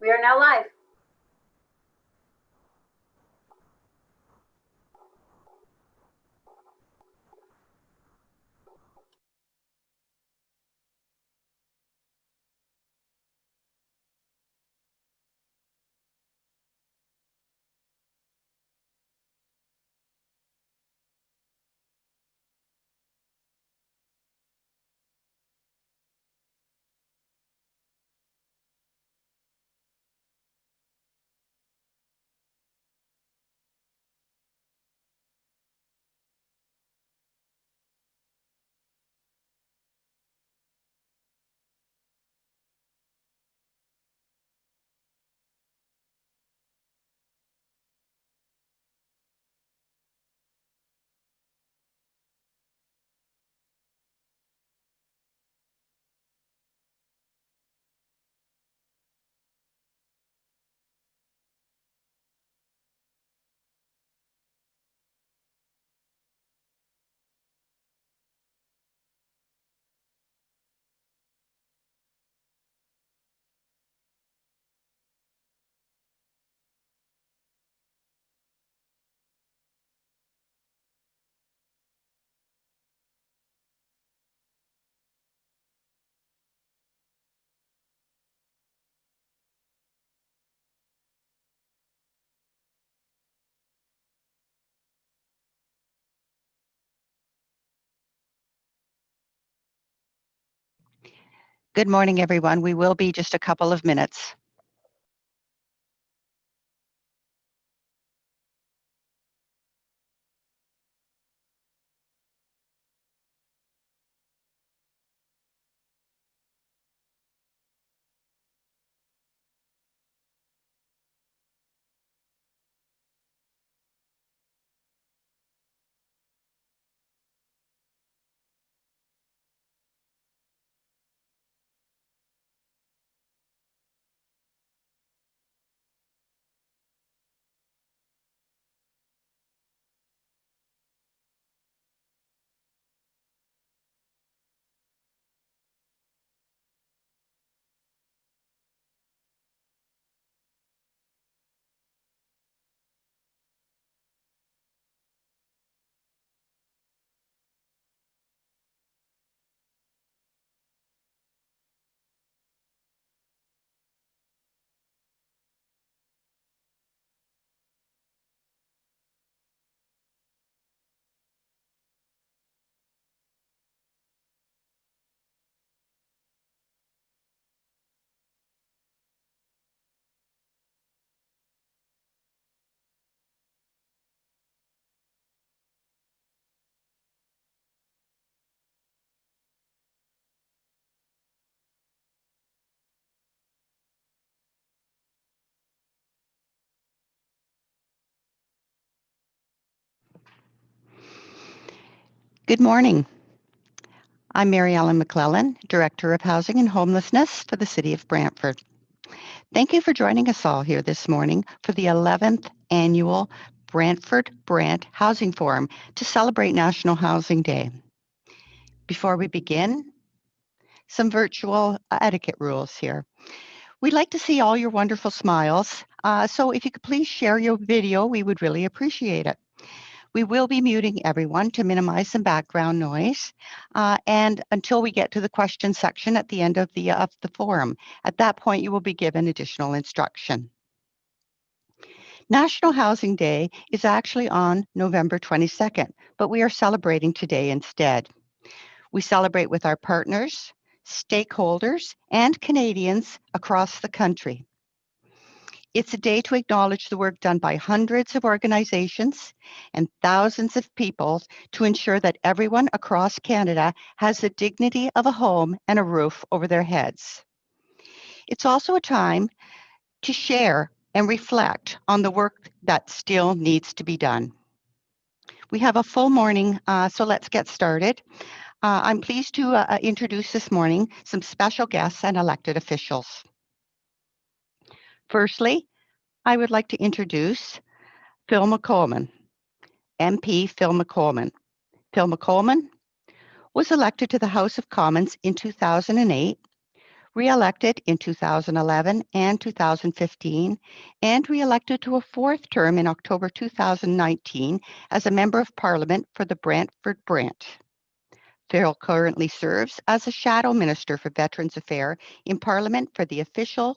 We are now live. Good morning, everyone. We will be just a couple of minutes. Good morning. I'm Mary Ellen McClellan, Director of Housing and Homelessness for the City of Brantford. Thank you for joining us all here this morning for the 11th Annual Brantford Brant Housing Forum to celebrate National Housing Day. Before we begin, some virtual etiquette rules here. We'd like to see all your wonderful smiles, so if you could please share your video, we would really appreciate it. We will be muting everyone to minimize some background noise, and until we get to the question section at the end of the forum. At that point, you will be given additional instruction. National Housing Day is actually on November 22nd, but we are celebrating today instead. We celebrate with our partners, stakeholders, and Canadians across the country. It's a day to acknowledge the work done by hundreds of organizations and thousands of people to ensure that everyone across Canada has the dignity of a home and a roof over their heads. It's also a time to share and reflect on the work that still needs to be done. We have a full morning, so let's get started. I'm pleased to introduce this morning some special guests and elected officials. Firstly, I would like to introduce Phil McColman, MP Phil McColman. Phil McColman was elected to the House of Commons in 2008, Re-elected in 2011 and 2015, and re-elected to a fourth term in October 2019 as a Member of Parliament for the Brantford Brant. Farrell currently serves as a Shadow Minister for Veterans Affairs in Parliament for the official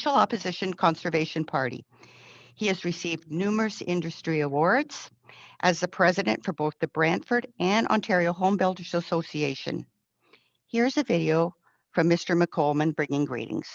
Opposition Conservation Party. He has received numerous industry awards as the president for both the Brantford and Ontario Home Builders Association. Here's a video from Mr. McColman bringing greetings.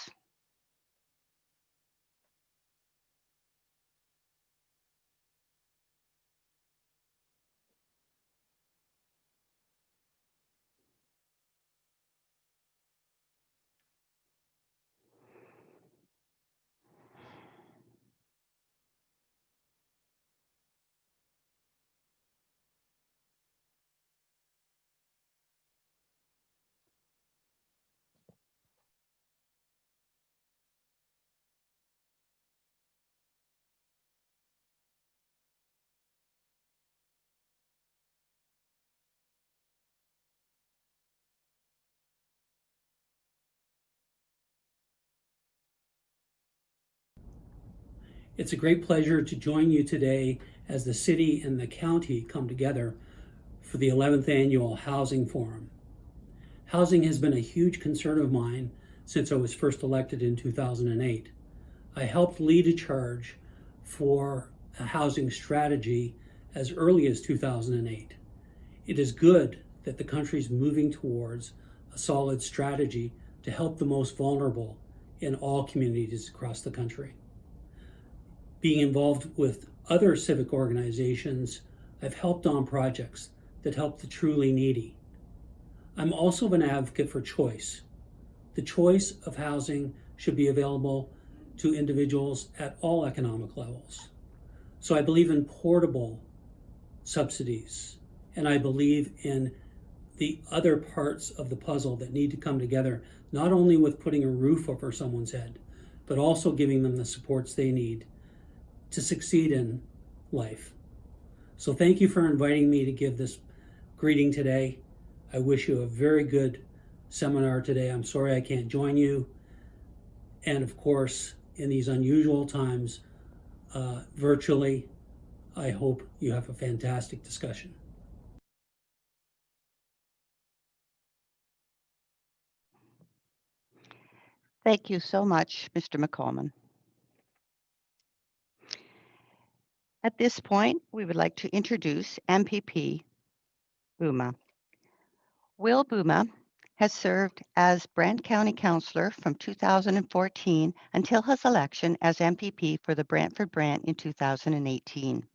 It's a great pleasure to join you today as the city and the county come together for the 11th Annual Housing Forum. Housing has been a huge concern of mine since I was first elected in 2008. I helped lead a charge for a housing strategy as early as 2008. It is good that the country is moving towards a solid strategy to help the most vulnerable in all communities across the country. Being involved with other civic organizations, I've helped on projects that help the truly needy. I'm also an advocate for choice. The choice of housing should be available to individuals at all economic levels. So I believe in portable subsidies, and I believe in the other parts of the puzzle that need to come together, not only with putting a roof over someone's head, but also giving them the supports they need to succeed in life. So thank you for inviting me to give this greeting today. I wish you a very good seminar today. I'm sorry I can't join you. And of course, in these unusual times, virtually, I hope you have a fantastic discussion. Thank you so much, Mr. McColman. At this point, we would like to introduce MPP Bouma. Will Bouma has served as Brant County Councillor from 2014 until his election as MPP for the Brantford Brant in 2018.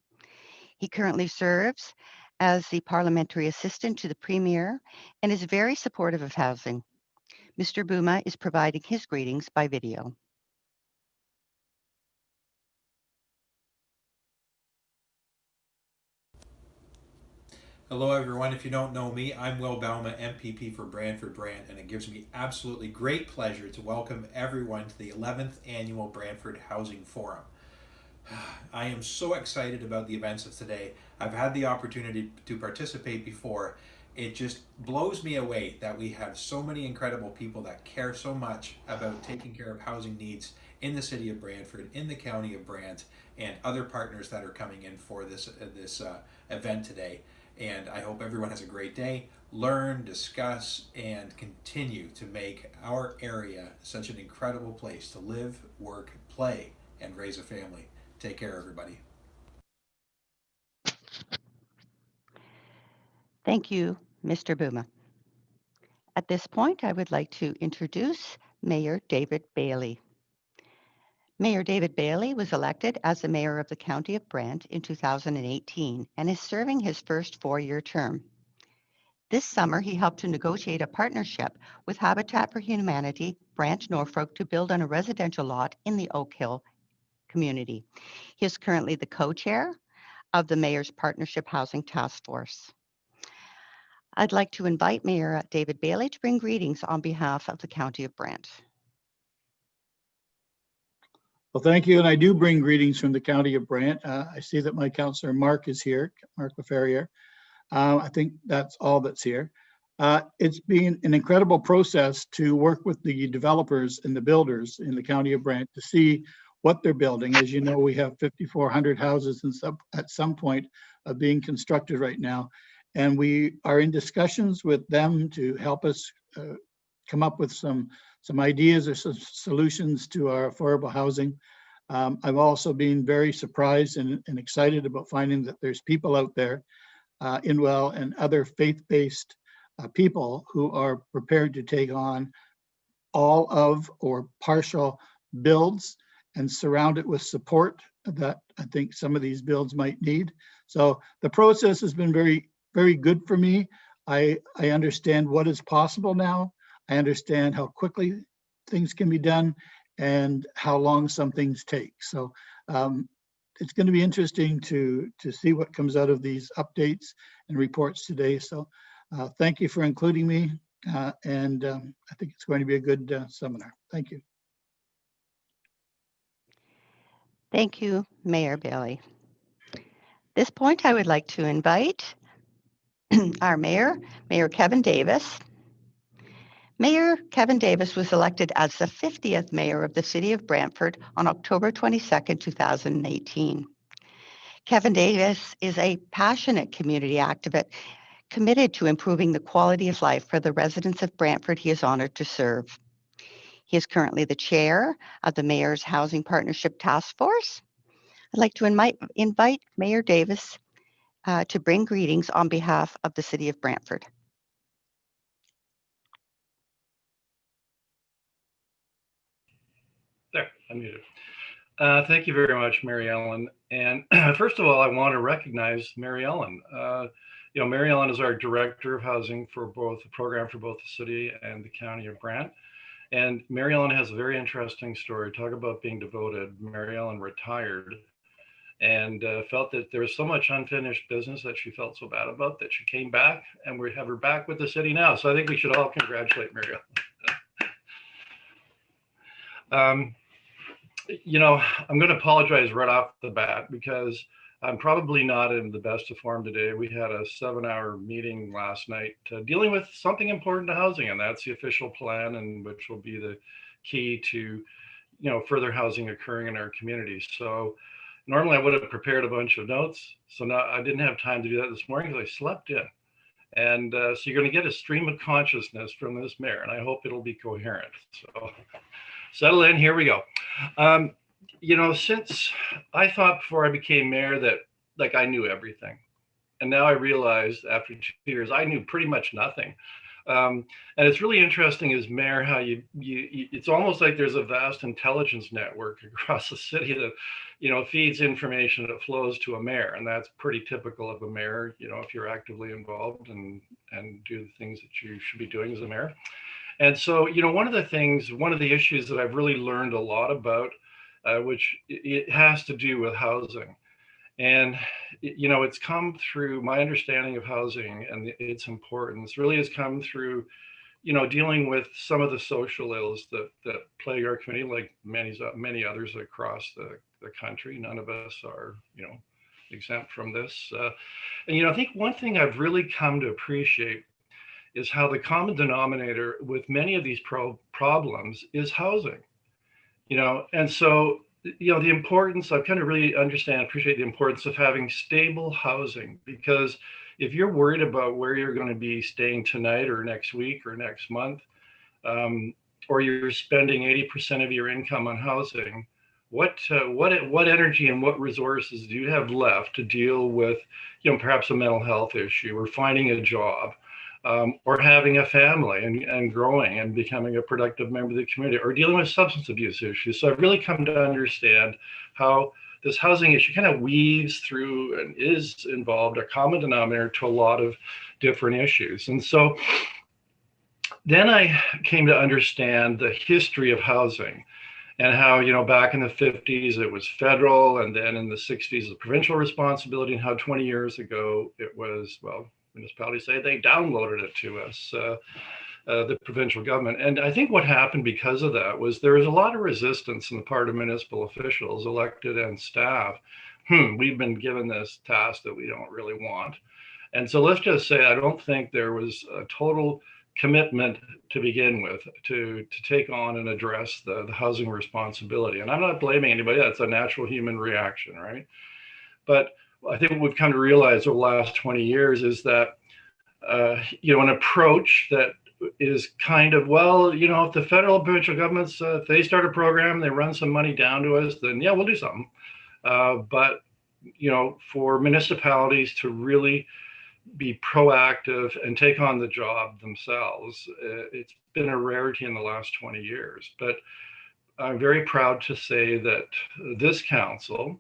He currently serves as the Parliamentary Assistant to the Premier and is very supportive of housing. Mr. Bouma is providing his greetings by video. Hello everyone, if you don't know me, I'm Will Bauma, MPP for Brantford Brant, and it gives me absolutely great pleasure to welcome everyone to the 11th Annual Brantford Housing Forum. I am so excited about the events of today. I've had the opportunity to participate before. It just blows me away that we have so many incredible people that care so much about taking care of housing needs in the city of Brantford, in the county of Brant, and other partners that are coming in for this event today. And I hope everyone has a great day. Learn, discuss, and continue to make our area such an incredible place to live, work, play, and raise a family. Take care, everybody. Thank you, Mr. Bouma. At this point, I would like to introduce Mayor David Bailey. Mayor David Bailey was elected as the mayor of the County of Brant in 2018 and is serving his first four-year term. This summer, he helped to negotiate a partnership with Habitat for Humanity, Brant, Norfolk, to build on a residential lot in the Oak Hill community. He is currently the co-chair of the Mayor's Partnership Housing Task Force. I'd like to invite Mayor David Bailey to bring greetings on behalf of the County of Brant. Well, thank you, and I do bring greetings from the County of Brant. I see that my councillor Mark is here, Mark LaFerriere. I think that's all that's here. It's been an incredible process to work with the developers and the builders in the county of Brant to see what they're building. As you know, we have 5,400 houses at some point of being constructed right now. And we are in discussions with them to help us come up with some ideas or some solutions to our affordable housing. I've also been very surprised and excited about finding that there's people out there, Inwell and other faith-based people who are prepared to take on all of or partial builds and surround it with support that I think some of these builds might need. So the process has been very, very good for me. I understand what is possible now. I understand how quickly things can be done and how long some things take. So it's going to be interesting to see what comes out of these updates and reports today. So thank you for including me, and I think it's going to be a good seminar. Thank you. Thank you, Mayor Bailey. At this point, I would like to invite our mayor, Mayor Kevin Davis. Mayor Kevin Davis was elected as the 50th mayor of the city of Brantford on October 22nd, 2018. Kevin Davis is a passionate community activist committed to improving the quality of life for the residents of Brantford he is honored to serve. He is currently the chair of the Mayor's Housing Partnership Task Force. I'd like to invite Mayor Davis to bring greetings on behalf of the city of Brantford. There, I'm muted. Thank you very much, Mary Ellen. And first of all, I want to recognize Mary Ellen. Mary Ellen is our Director of Housing for both the program for both the city and the county of Brant. And Mary Ellen has a very interesting story. Talk about being devoted. Mary Ellen retired and felt that there was so much unfinished business that she felt so bad about that she came back, and we have her back with the city now. So I think we should all congratulate Mary Ellen. I'm going to apologize right off the bat because I'm probably not in the best of form today. We had a 7-hour meeting last night dealing with something important to housing, and that's the official plan, and which will be the key to, further housing occurring in our community. So normally I would have prepared a bunch of notes. So now I didn't have time to do that this morning because I slept in. And so you're going to get a stream of consciousness from this mayor, and I hope it'll be coherent. So settle in, here we go. Since I thought before I became mayor that I knew everything. And now I realized after 2 years, I knew pretty much nothing. And it's really interesting as mayor, how it's almost like there's a vast intelligence network across the city that, feeds information that flows to a mayor. And that's pretty typical of a mayor, if you're actively involved and do the things that you should be doing as a mayor. And so, one of the issues that I've really learned a lot about, which it has to do with housing. And, it's come through my understanding of housing and its importance really has come through, dealing with some of the social ills that plague our community, like many others across the country. None of us are, exempt from this. And, I think one thing I've really come to appreciate is how the common denominator with many of these problems is housing, and so, the importance, I've kind of really appreciate the importance of having stable housing, because if you're worried about where you're going to be staying tonight or next week or next month, or you're spending 80% of your income on housing, what energy and what resources do you have left to deal with, perhaps a mental health issue or finding a job? Or having a family and growing and becoming a productive member of the community, or dealing with substance abuse issues. So I've really come to understand how this housing issue kind of weaves through and is involved, a common denominator to a lot of different issues. And so then I came to understand the history of housing and how, back in the 50s, it was federal, and then in the 60s, the provincial responsibility, and how 20 years ago, it was, municipalities say they downloaded it to us, the provincial government. And I think what happened because of that was there was a lot of resistance on the part of municipal officials, elected and staff. We've been given this task that we don't really want. And so let's just say I don't think there was a total commitment to begin with to take on and address the housing responsibility. And I'm not blaming anybody, that's a natural human reaction, right? But I think what we've come to realize over the last 20 years is that, an approach that is kind of, well, if the federal and provincial governments, if they start a program, they run some money down to us, then yeah, we'll do something. But, for municipalities to really be proactive and take on the job themselves, it's been a rarity in the last 20 years. But I'm very proud to say that this council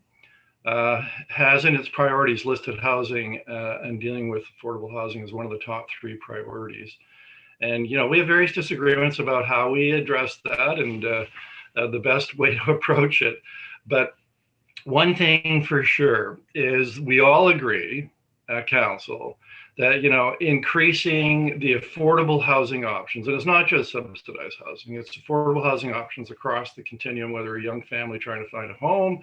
has in its priorities listed housing and dealing with affordable housing as one of the top 3 priorities. And, we have various disagreements about how we address that and the best way to approach it. But one thing for sure is we all agree at council that, increasing the affordable housing options, and it's not just subsidized housing, it's affordable housing options across the continuum, whether a young family trying to find a home,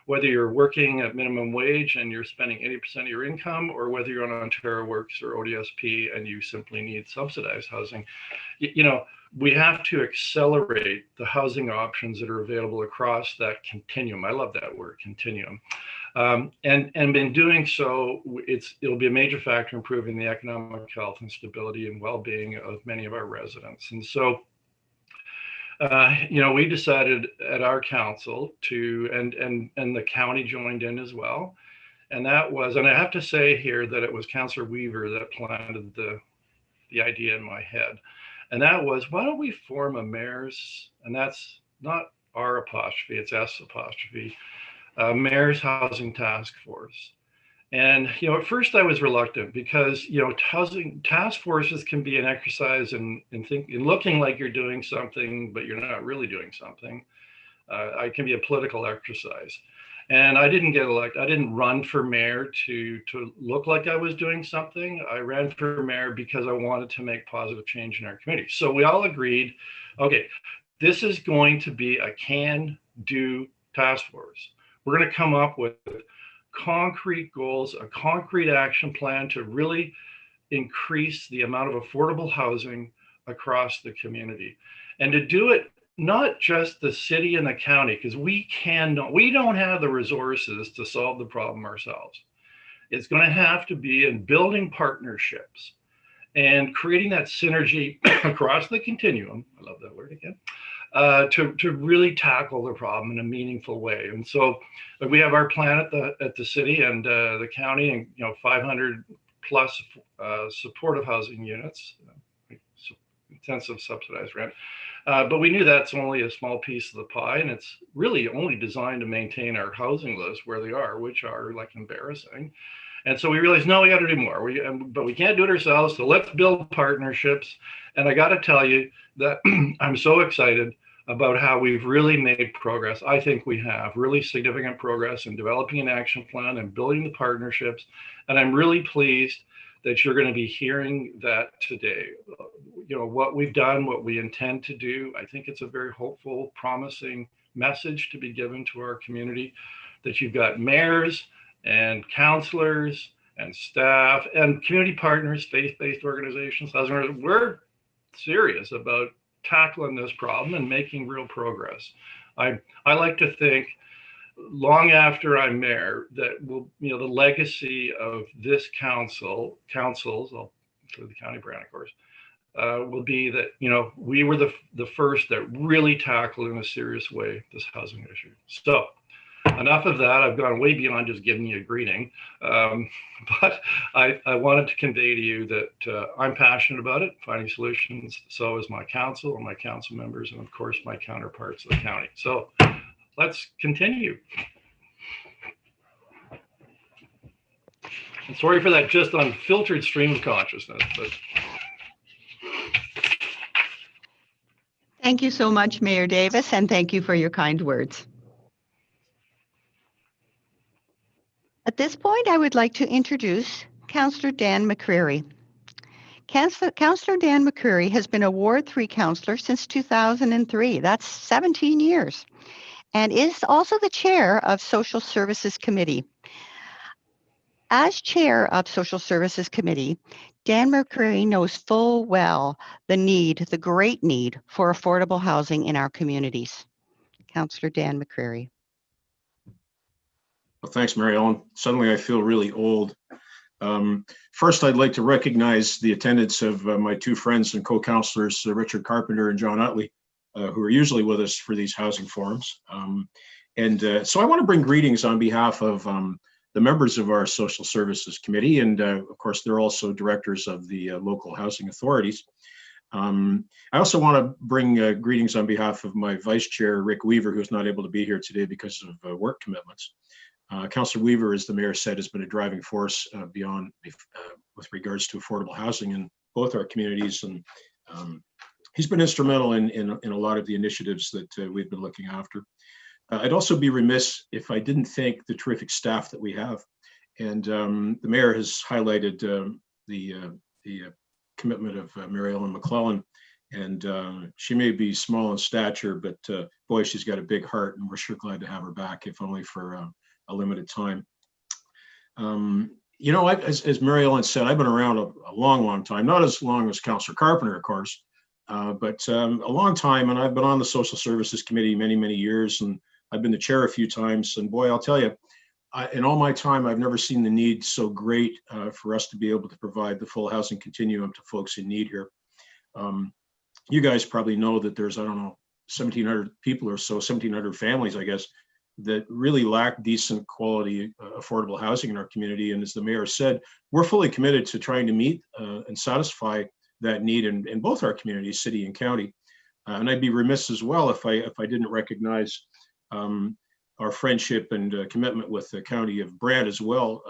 whether you're working at minimum wage and you're spending 80% of your income, or whether you're on Ontario Works or ODSP and you simply need subsidized housing. We have to accelerate the housing options that are available across that continuum. I love that word, continuum. And in doing so, it'll be a major factor improving the economic health and stability and well-being of many of our residents. And so, we decided at our council to, and the county joined in as well. And that was, and I have to say here that it was Councillor Weaver that planted the idea in my head. And that was, why don't we form a mayor's, and that's not R apostrophe, it's S apostrophe, mayor's housing task force. And, at first I was reluctant because, housing task forces can be an exercise in looking like you're doing something, but you're not really doing something. It can be a political exercise. And I didn't get elected. I didn't run for mayor to look like I was doing something. I ran for mayor because I wanted to make positive change in our community. So we all agreed, okay, this is going to be a can-do task force. We're going to come up with concrete goals, a concrete action plan to really increase the amount of affordable housing across the community. And to do it, not just the city and the county, because we don't have the resources to solve the problem ourselves. It's going to have to be in building partnerships and creating that synergy across the continuum. I love that word again. To really tackle the problem in a meaningful way. And so we have our plan at the city and the county, and 500 plus supportive housing units, intensive subsidized rent. But we knew that's only a small piece of the pie, and it's really only designed to maintain our housing list where they are, which are like embarrassing. And so we realized, no, we got to do more. But we can't do it ourselves. So let's build partnerships. And I got to tell you that I'm so excited about how we've really made progress. I think we have really significant progress in developing an action plan and building the partnerships. And I'm really pleased that you're going to be hearing that today. What we've done, what we intend to do. I think it's a very hopeful, promising message to be given to our community, that you've got mayors and councillors and staff and community partners, faith-based organizations. We're serious about tackling this problem and making real progress. I like to think, long after I'm mayor, that the legacy of this councils, I'll include the county brand, of course, will be that we were the first that really tackled in a serious way this housing issue. So enough of that. I've gone way beyond just giving you a greeting, but I wanted to convey to you that I'm passionate about it, finding solutions. So is my council and my council members, and of course my counterparts of the county. So let's continue. And sorry for that just unfiltered stream of consciousness, but. Thank you so much, Mayor Davis, and thank you for your kind words. At this point, I would like to introduce Councillor Dan McCreary. Councillor Dan McCreary has been a Ward 3 councillor since 2003. That's 17 years, and is also the chair of Social Services Committee. As chair of Social Services Committee, Dan McCreary knows full well the great need for affordable housing in our communities. Councillor Dan McCreary. Well, thanks, Mary Ellen. Suddenly I feel really old. First, I'd like to recognize the attendance of my two friends and co-councillors, Richard Carpenter and John Utley, who are usually with us for these housing forums. So I want to bring greetings on behalf of the members of our Social Services Committee, and of course, they're also directors of the local housing authorities. I also want to bring greetings on behalf of my vice chair, Rick Weaver, who's not able to be here today because of work commitments. Councillor Weaver, as the mayor said, has been a driving force with regards to affordable housing in both our communities, and he's been instrumental in a lot of the initiatives that we've been looking after. I'd also be remiss if I didn't thank the terrific staff that we have, and the mayor has highlighted the commitment of Mary Ellen McClellan, and she may be small in stature, but boy, she's got a big heart, and we're sure glad to have her back, if only for a limited time. You know, as Mary Ellen said, I've been around a long time, not as long as Councillor Carpenter, of course, but a long time, and I've been on the Social Services Committee many years, and I've been the chair a few times, and boy, I'll tell you, in all my time, I've never seen the need so great for us to be able to provide the full housing continuum to folks in need here. You guys probably know that there's, I don't know, 1,700 people or so, 1,700 families, I guess, that really lack decent quality affordable housing in our community. And as the mayor said, we're fully committed to trying to meet and satisfy that need in both our communities, city and county. And I'd be remiss as well if I didn't recognize our friendship and commitment with the county of Brant as well.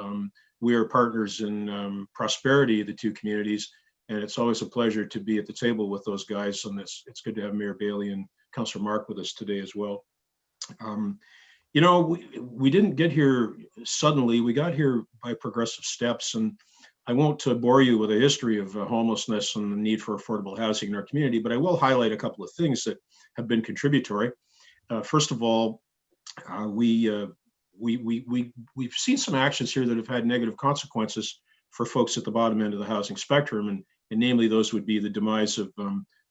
We are partners in prosperity of the two communities, and it's always a pleasure to be at the table with those guys. And it's good to have Mayor Bailey and Councillor Mark with us today as well. You know, we didn't get here suddenly. We got here by progressive steps, and I won't bore you with a history of homelessness and the need for affordable housing in our community, but I will highlight a couple of things that have been contributory. First of all, we've seen some actions here that have had negative consequences for folks at the bottom end of the housing spectrum, and namely those would be the demise of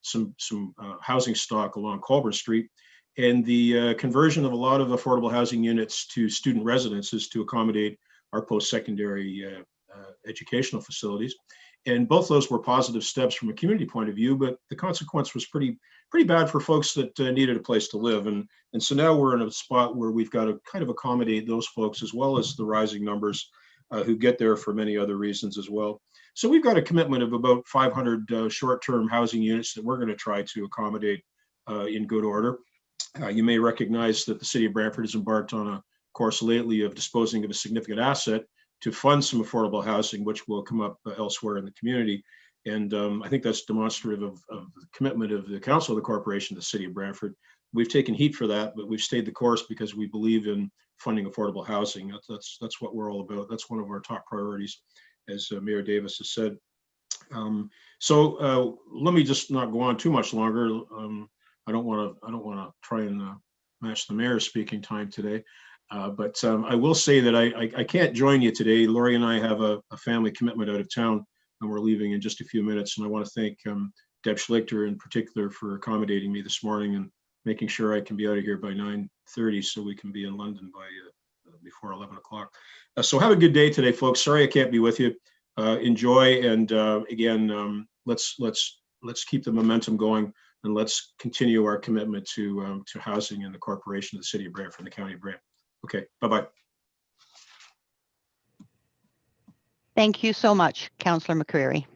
some housing stock along Colburn Street, and the conversion of a lot of affordable housing units to student residences to accommodate our post-secondary educational facilities. And both those were positive steps from a community point of view, but the consequence was pretty bad for folks that needed a place to live. And so now we're in a spot where we've got to kind of accommodate those folks as well as the rising numbers who get there for many other reasons as well. So we've got a commitment of about 500 short-term housing units that we're going to try to accommodate in good order. You may recognize that the city of Brantford has embarked on a course lately of disposing of a significant asset to fund some affordable housing, which will come up elsewhere in the community. And I think that's demonstrative of the commitment of the council of the corporation, the city of Brantford. We've taken heat for that, but we've stayed the course because we believe in funding affordable housing. That's what we're all about. That's one of our top priorities, as Mayor Davis has said. So let me just not go on too much longer. I don't want to try and match the mayor's speaking time today. But I will say that I can't join you today. Lori and I have a family commitment out of town, and we're leaving in just a few minutes. And I want to thank Deb Schlichter in particular for accommodating me this morning and making sure I can be out of here by 9:30 so we can be in London by before 11 o'clock. So have a good day today, folks. Sorry I can't be with you. Enjoy, and again, let's keep the momentum going, and let's continue our commitment to housing in the corporation of the city of Brantford and the county of Brant. Okay, bye-bye. Thank you so much, Councillor McCreary.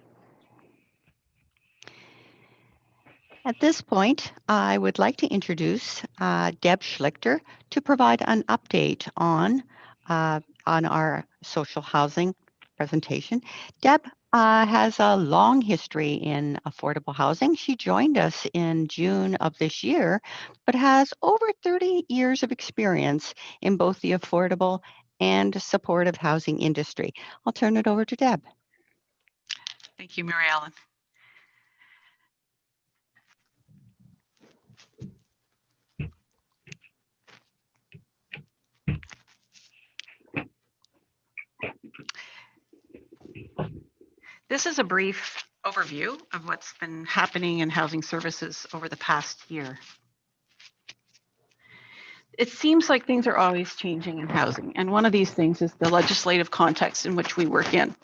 At this point, I would like to introduce Deb Schlichter to provide an update on our social housing presentation. Deb has a long history in affordable housing. She joined us in June of this year, but has over 30 years of experience in both the affordable and supportive housing industry. I'll turn it over to Deb. Thank you, Mary Ellen. This is a brief overview of what's been happening in housing services over the past year. It seems like things are always changing in housing, and one of these things is the legislative context in which we work in.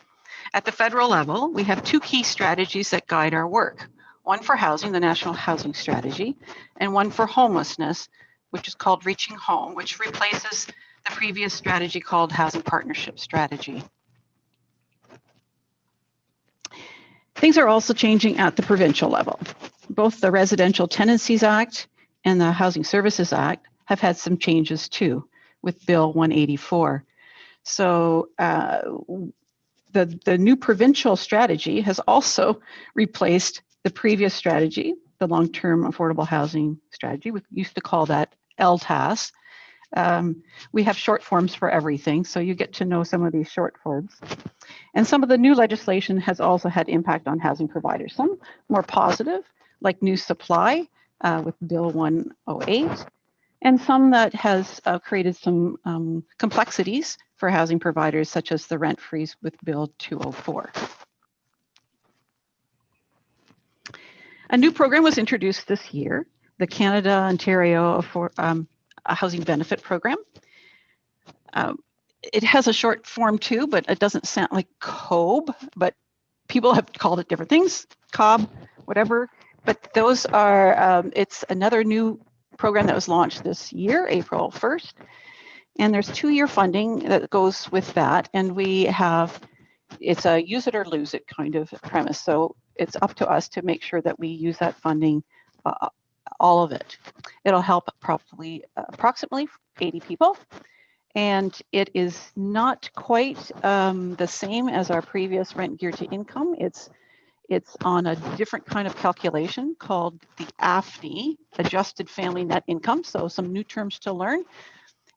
At the federal level, we have two key strategies that guide our work. One for housing, the National Housing Strategy, and one for homelessness, which is called Reaching Home, which replaces the previous strategy called Housing Partnership Strategy. Things are also changing at the provincial level. Both the Residential Tenancies Act and the Housing Services Act have had some changes too, with Bill 184. So the new provincial strategy has also replaced the previous strategy, the long-term affordable housing strategy. We used to call that LTAS. We have short forms for everything, so you get to know some of these short forms. And some of the new legislation has also had impact on housing providers. Some more positive, like new supply with Bill 108, and some that has created some complexities for housing providers, such as the rent freeze with Bill 204. A new program was introduced this year, the Canada-Ontario Housing Benefit Program. It has a short form too, but it doesn't sound like COBE, but people have called it different things, COB, whatever. But those are, it's another new program that was launched this year, April 1st. And there's 2-year funding that goes with that. And we have, it's a use it or lose it kind of premise. So it's up to us to make sure that we use that funding, all of it. It'll help probably approximately 80 people. And it is not quite the same as our previous rent geared to income. It's on a different kind of calculation called the AFNI, Adjusted Family Net Income. So some new terms to learn.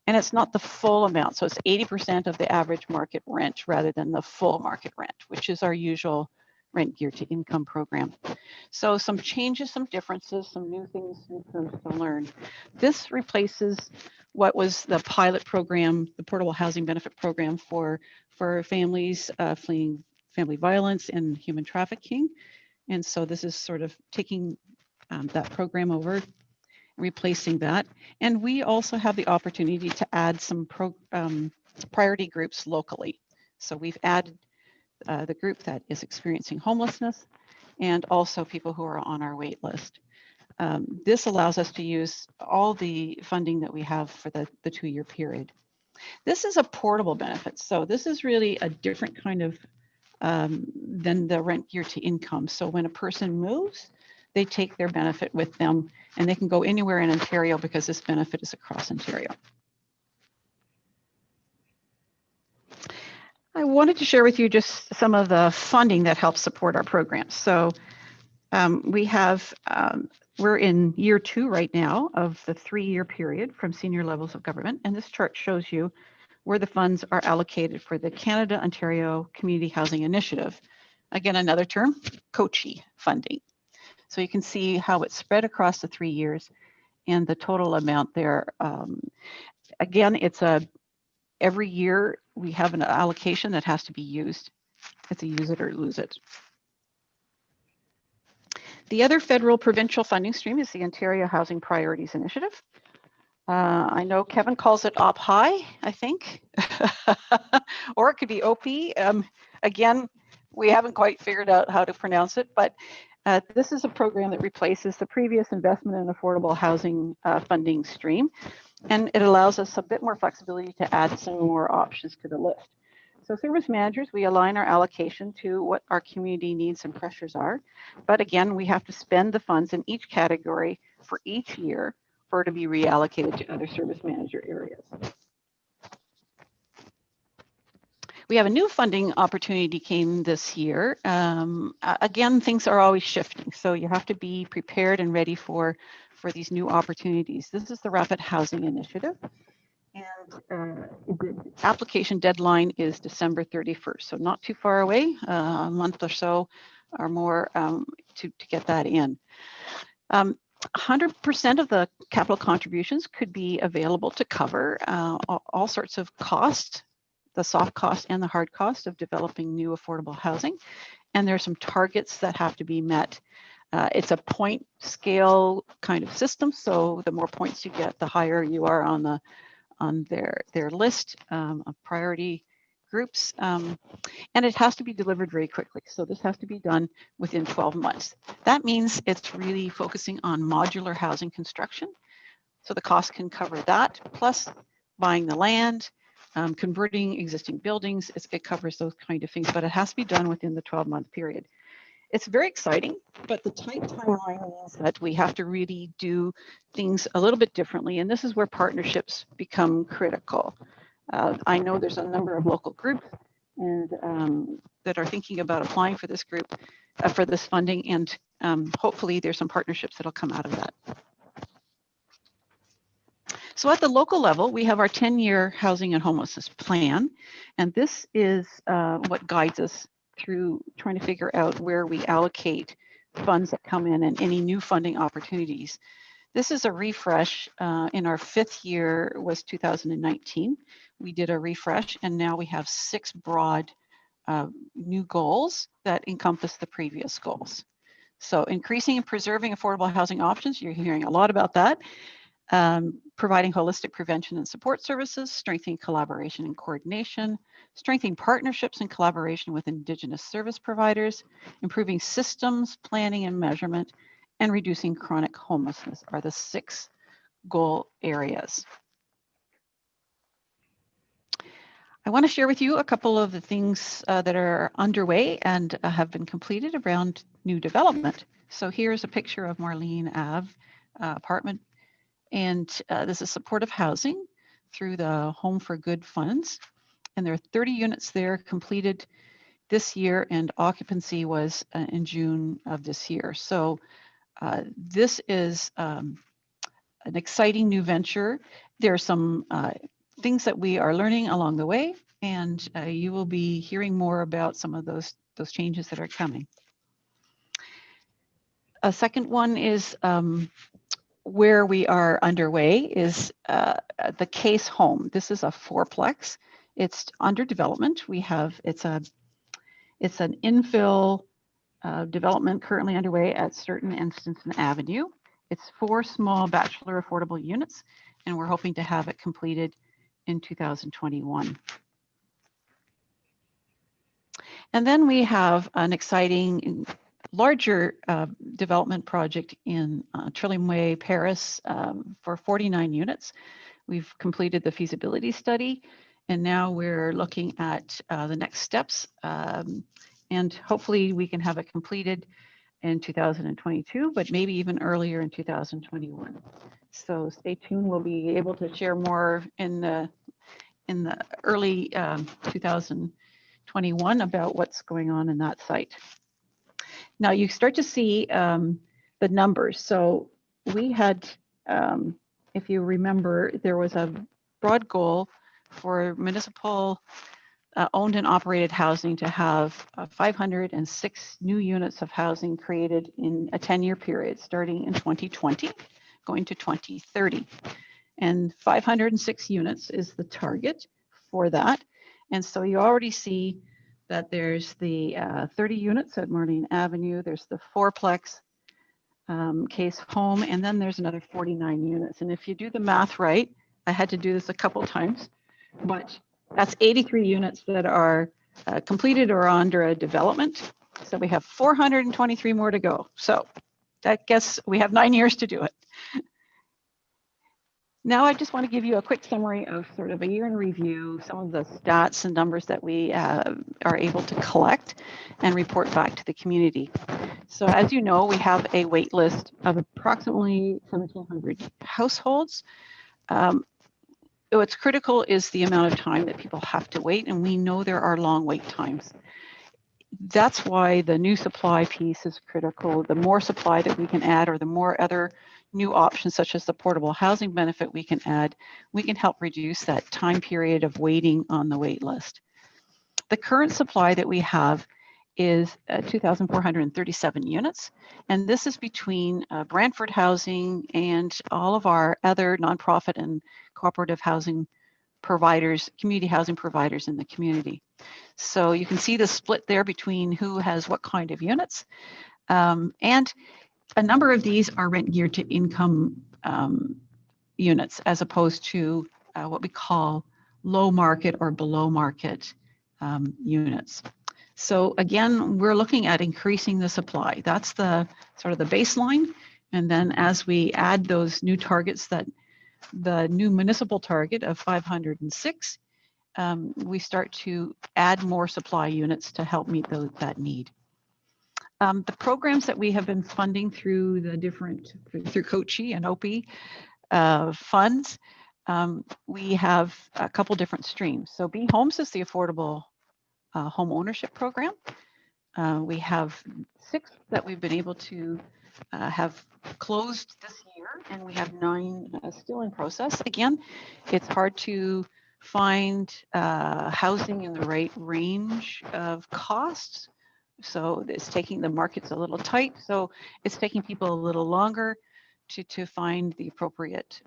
And it's not the full amount. So it's 80% of the average market rent rather than the full market rent, which is our usual rent geared to income program. So some changes, some differences, some new things, new terms to learn. This replaces what was the pilot program, the Portable Housing Benefit Program for families fleeing family violence and human trafficking. And so this is sort of taking that program over, replacing that. And we also have the opportunity to add some priority groups locally. So we've added the group that is experiencing homelessness and also people who are on our wait list. This allows us to use all the funding that we have for the 2-year period. This is a portable benefit. So this is really a different kind of than the rent geared to income. So when a person moves, they take their benefit with them and they can go anywhere in Ontario because this benefit is across Ontario. I wanted to share with you just some of the funding that helps support our programs. So we have, we're in year 2 right now of the 3-year period from senior levels of government. And this chart shows you where the funds are allocated for the Canada-Ontario Community Housing Initiative. Again, another term, COCHI funding. So you can see how it's spread across the 3 years and the total amount there. Again, it's every year we have an allocation that has to be used. It's a use it or lose it. The other federal provincial funding stream is the Ontario Housing Priorities Initiative. I know Kevin calls it OP-HI, I think, or it could be OP. Again, we haven't quite figured out how to pronounce it, but this is a program that replaces the previous investment in affordable housing funding stream, and it allows us a bit more flexibility to add some more options to the list. So service managers, we align our allocation to what our community needs and pressures are, but again, we have to spend the funds in each category for each year for it to be reallocated to other service manager areas. We have a new funding opportunity came this year. Again, things are always shifting, so you have to be prepared and ready for these new opportunities. This is the Rapid Housing Initiative, and the application deadline is December 31st, so not too far away, a month or so or more to get that in. 100% of the capital contributions could be available to cover all sorts of costs, the soft cost and the hard cost of developing new affordable housing. and there are some targets that have to be met. It's a point scale kind of system, so the more points you get, the higher you are on their list of priority groups. And it has to be delivered very quickly. So this has to be done within 12 months. That means it's really focusing on modular housing construction. So the cost can cover that, plus buying the land, converting existing buildings. It covers those kind of things, but it has to be done within the 12-month period. It's very exciting, but the tight timeline means that we have to really do things a little bit differently. And this is where partnerships become critical. I know there's a number of local groups and that are thinking about applying for this group, for this funding, and hopefully there's some partnerships that'll come out of that. So at the local level, we have our 10-year housing and homelessness plan, and this is what guides us through trying to figure out where we allocate funds that come in and any new funding opportunities. This is a refresh. In our 5th year was 2019. We did a refresh, and now we have 6 broad new goals that encompass the previous goals. So increasing and preserving affordable housing options, you're hearing a lot about that. Providing holistic prevention and support services, strengthening collaboration and coordination, strengthening partnerships and collaboration with Indigenous service providers, improving systems, planning and measurement, and reducing chronic homelessness are the 6 goal areas. I want to share with you a couple of the things that are underway and have been completed around new development. So here's a picture of Marlene Ave apartment. And this is supportive housing through the Home for Good funds. And there are 30 units there completed this year, and occupancy was in June of this year. So this is an exciting new venture. There are some things that we are learning along the way, and you will be hearing more about some of those changes that are coming. A second one is where we are underway is the Case Home. This is a 4-plex. It's under development. It's an infill development currently underway at Certain and Stinson Avenue. It's 4 small bachelor affordable units, and we're hoping to have it completed in 2021. And then we have an exciting larger development project in Trillium Way, Paris, for 49 units. We've completed the feasibility study, and now we're looking at the next steps, and hopefully we can have it completed in 2022, but maybe even earlier in 2021. So stay tuned. We'll be able to share more in the early 2021 about what's going on in that site. Now you start to see the numbers. So we had, if you remember, there was a broad goal for municipal owned and operated housing to have 506 new units of housing created in a 10-year period, starting in 2020, going to 2030. And 506 units is the target for that. And so you already see that there's the 30 units at Marlene Avenue, there's the 4-plex Case Home, and then there's another 49 units. And if you do the math right, I had to do this a couple times, but that's 83 units that are completed or under a development. So we have 423 more to go. So that guess we have 9 years to do it. Now I just want to give you a quick summary of sort of a year in review, some of the stats and numbers that we are able to collect and report back to the community. So as you know, we have a wait list of approximately 1,700 households. What's critical is the amount of time that people have to wait, and we know there are long wait times. That's why the new supply piece is critical. The more supply that we can add, or the more other new options such as the portable housing benefit we can add, we can help reduce that time period of waiting on the wait list. The current supply that we have is 2,437 units, and this is between Brantford Housing and all of our other nonprofit and cooperative housing providers, community housing providers in the community. So you can see the split there between who has what kind of units. And a number of these are rent geared to income units as opposed to what we call low market or below market units. So again, we're looking at increasing the supply. That's the sort of the baseline. And then as we add those new targets, that the new municipal target of 506, we start to add more supply units to help meet that need. The programs that we have been funding through the different, through COCHI and OPI funds, we have a couple different streams. So B Homes is the affordable home ownership program. We have 6 that we've been able to have closed this year, and we have 9 still in process. Again, it's hard to find housing in the right range of costs. So it's taking, the market's a little tight, so it's taking people a little longer to find the appropriate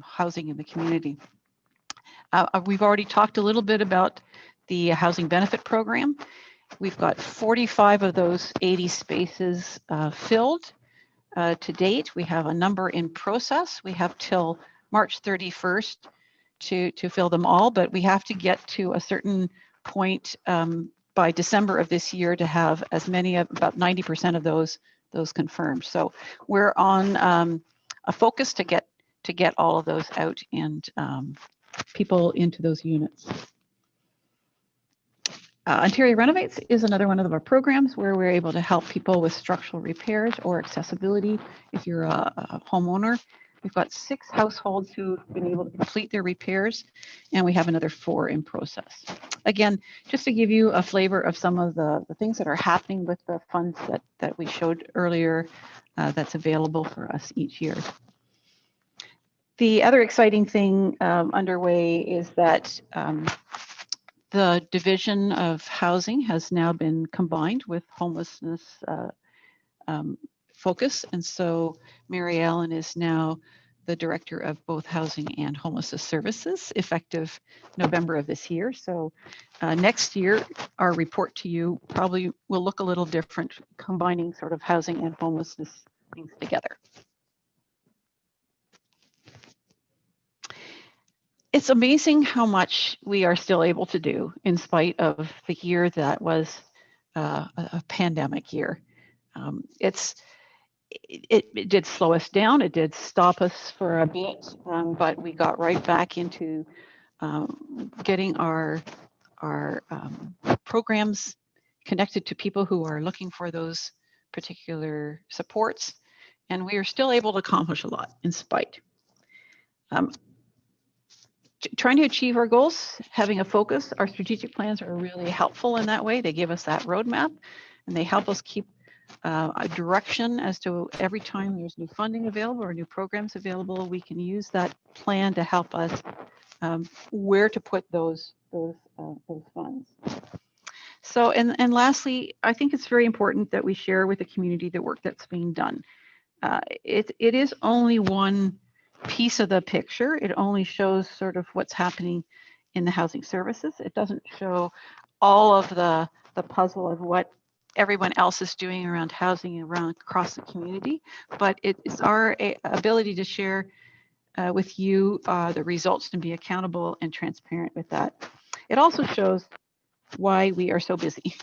housing in the community. We've already talked a little bit about the housing benefit program. We've got 45 of those 80 spaces filled to date. We have a number in process. We have till March 31st to fill them all, but we have to get to a certain point by December of this year to have as many, about 90% of those confirmed. So we're on a focus to get all of those out and people into those units. Ontario Renovates is another one of our programs where we're able to help people with structural repairs or accessibility if you're a homeowner. We've got 6 households who've been able to complete their repairs, and we have another 4 in process. Again, just to give you a flavor of some of the things that are happening with the funds that we showed earlier that's available for us each year. The other exciting thing underway is that the Division of Housing has now been combined with homelessness focus. And so Mary Ellen is now the director of both housing and homelessness services effective November of this year. So next year, our report to you probably will look a little different, combining sort of housing and homelessness things together. It's amazing how much we are still able to do in spite of the year that was a pandemic year. It did slow us down. It did stop us for a bit, but we got right back into getting our programs connected to people who are looking for those particular supports. And we are still able to accomplish a lot in spite. Trying to achieve our goals, having a focus, our strategic plans are really helpful in that way. They give us that roadmap and they help us keep a direction as to every time there's new funding available or new programs available, we can use that plan to help us where to put those funds. So, and lastly, I think it's very important that we share with the community the work that's being done. It is only one piece of the picture. It only shows sort of what's happening in the housing services. It doesn't show all of the puzzle of what everyone else is doing around housing and around across the community, but it's our ability to share with you the results and be accountable and transparent with that. It also shows why we are so busy.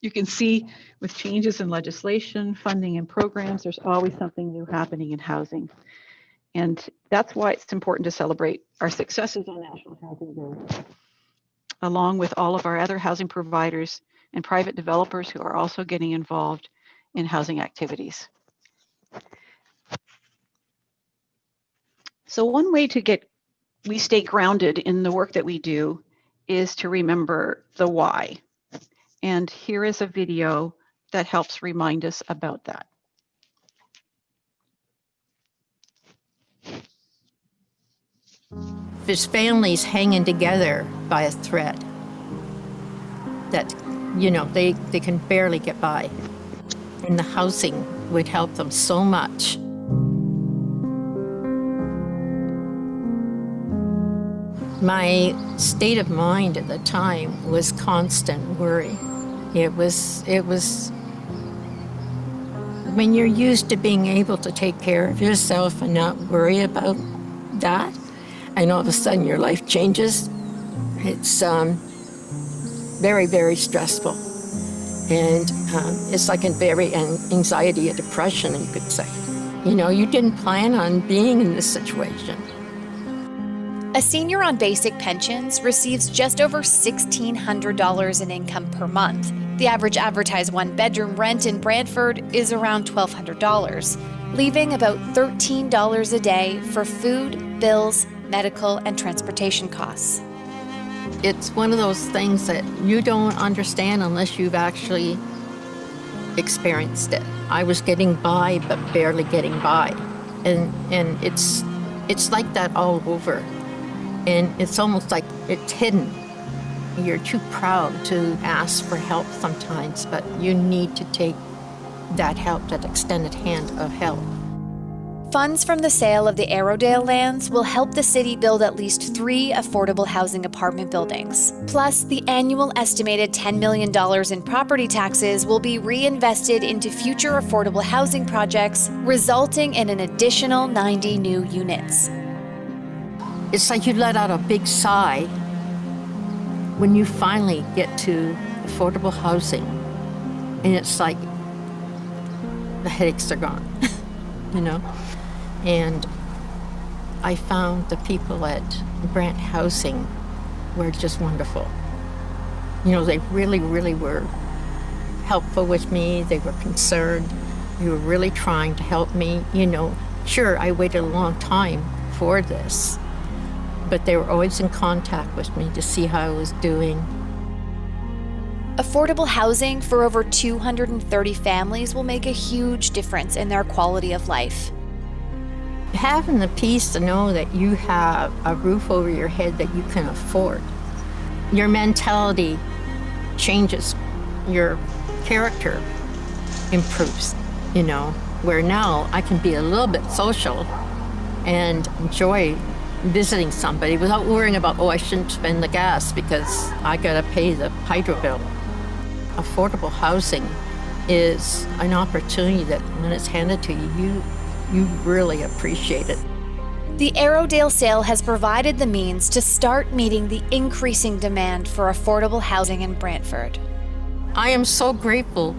You can see with changes in legislation, funding, and programs, there's always something new happening in housing. And that's why it's important to celebrate our successes on National Housing Day, along with all of our other housing providers and private developers who are also getting involved in housing activities. So one way we stay grounded in the work that we do is to remember the why. And here is a video that helps remind us about that. There's families hanging together by a thread that, you know, they can barely get by. And the housing would help them so much. My state of mind at the time was constant worry. It was when you're used to being able to take care of yourself and not worry about that, and all of a sudden your life changes, it's very, very stressful. And it's like a very anxiety, a depression, you could say. You know, you didn't plan on being in this situation. A senior on basic pensions receives just over $1,600 in income per month. The average advertised one-bedroom rent in Brantford is around $1,200, leaving about $13 a day for food, bills, medical, and transportation costs. It's one of those things that you don't understand unless you've actually experienced it. I was getting by, but barely getting by. And it's like that all over. And it's almost like it's hidden. You're too proud to ask for help sometimes, but you need to take that help, that extended hand of help. Funds from the sale of the Arrowdale lands will help the city build at least 3 affordable housing apartment buildings. Plus, the annual estimated $10 million in property taxes will be reinvested into future affordable housing projects, resulting in an additional 90 new units. It's like you let out a big sigh when you finally get to affordable housing, and it's like the headaches are gone, you know? And I found the people at Brant Housing were just wonderful. You know, they really, really were helpful with me. They were concerned. They were really trying to help me. You know, sure, I waited a long time for this, but they were always in contact with me to see how I was doing. Affordable housing for over 230 families will make a huge difference in their quality of life. Having the peace to know that you have a roof over your head that you can afford. Your mentality changes, your character improves, you know, where now I can be a little bit social and enjoy visiting somebody without worrying about, oh, I shouldn't spend the gas because I gotta pay the hydro bill. Affordable housing is an opportunity that when it's handed to you, you really appreciate it. The Arrowdale sale has provided the means to start meeting the increasing demand for affordable housing in Brantford. I am so grateful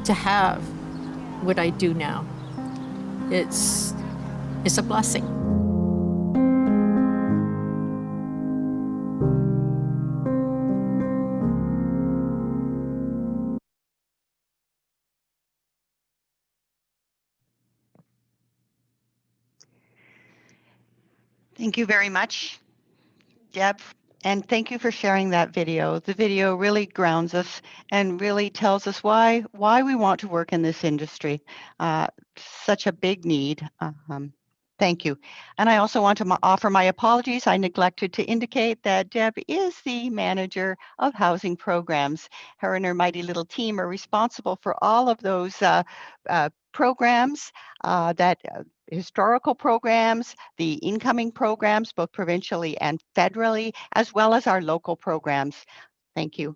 to have what I do now. It's a blessing. Thank you very much, Deb. And thank you for sharing that video. The video really grounds us and really tells us why we want to work in this industry. Such a big need. Thank you. And I also want to offer my apologies. I neglected to indicate that Deb is the manager of housing programs. Her and her mighty little team are responsible for all of those programs historical programs, the incoming programs, both provincially and federally, as well as our local programs. Thank you.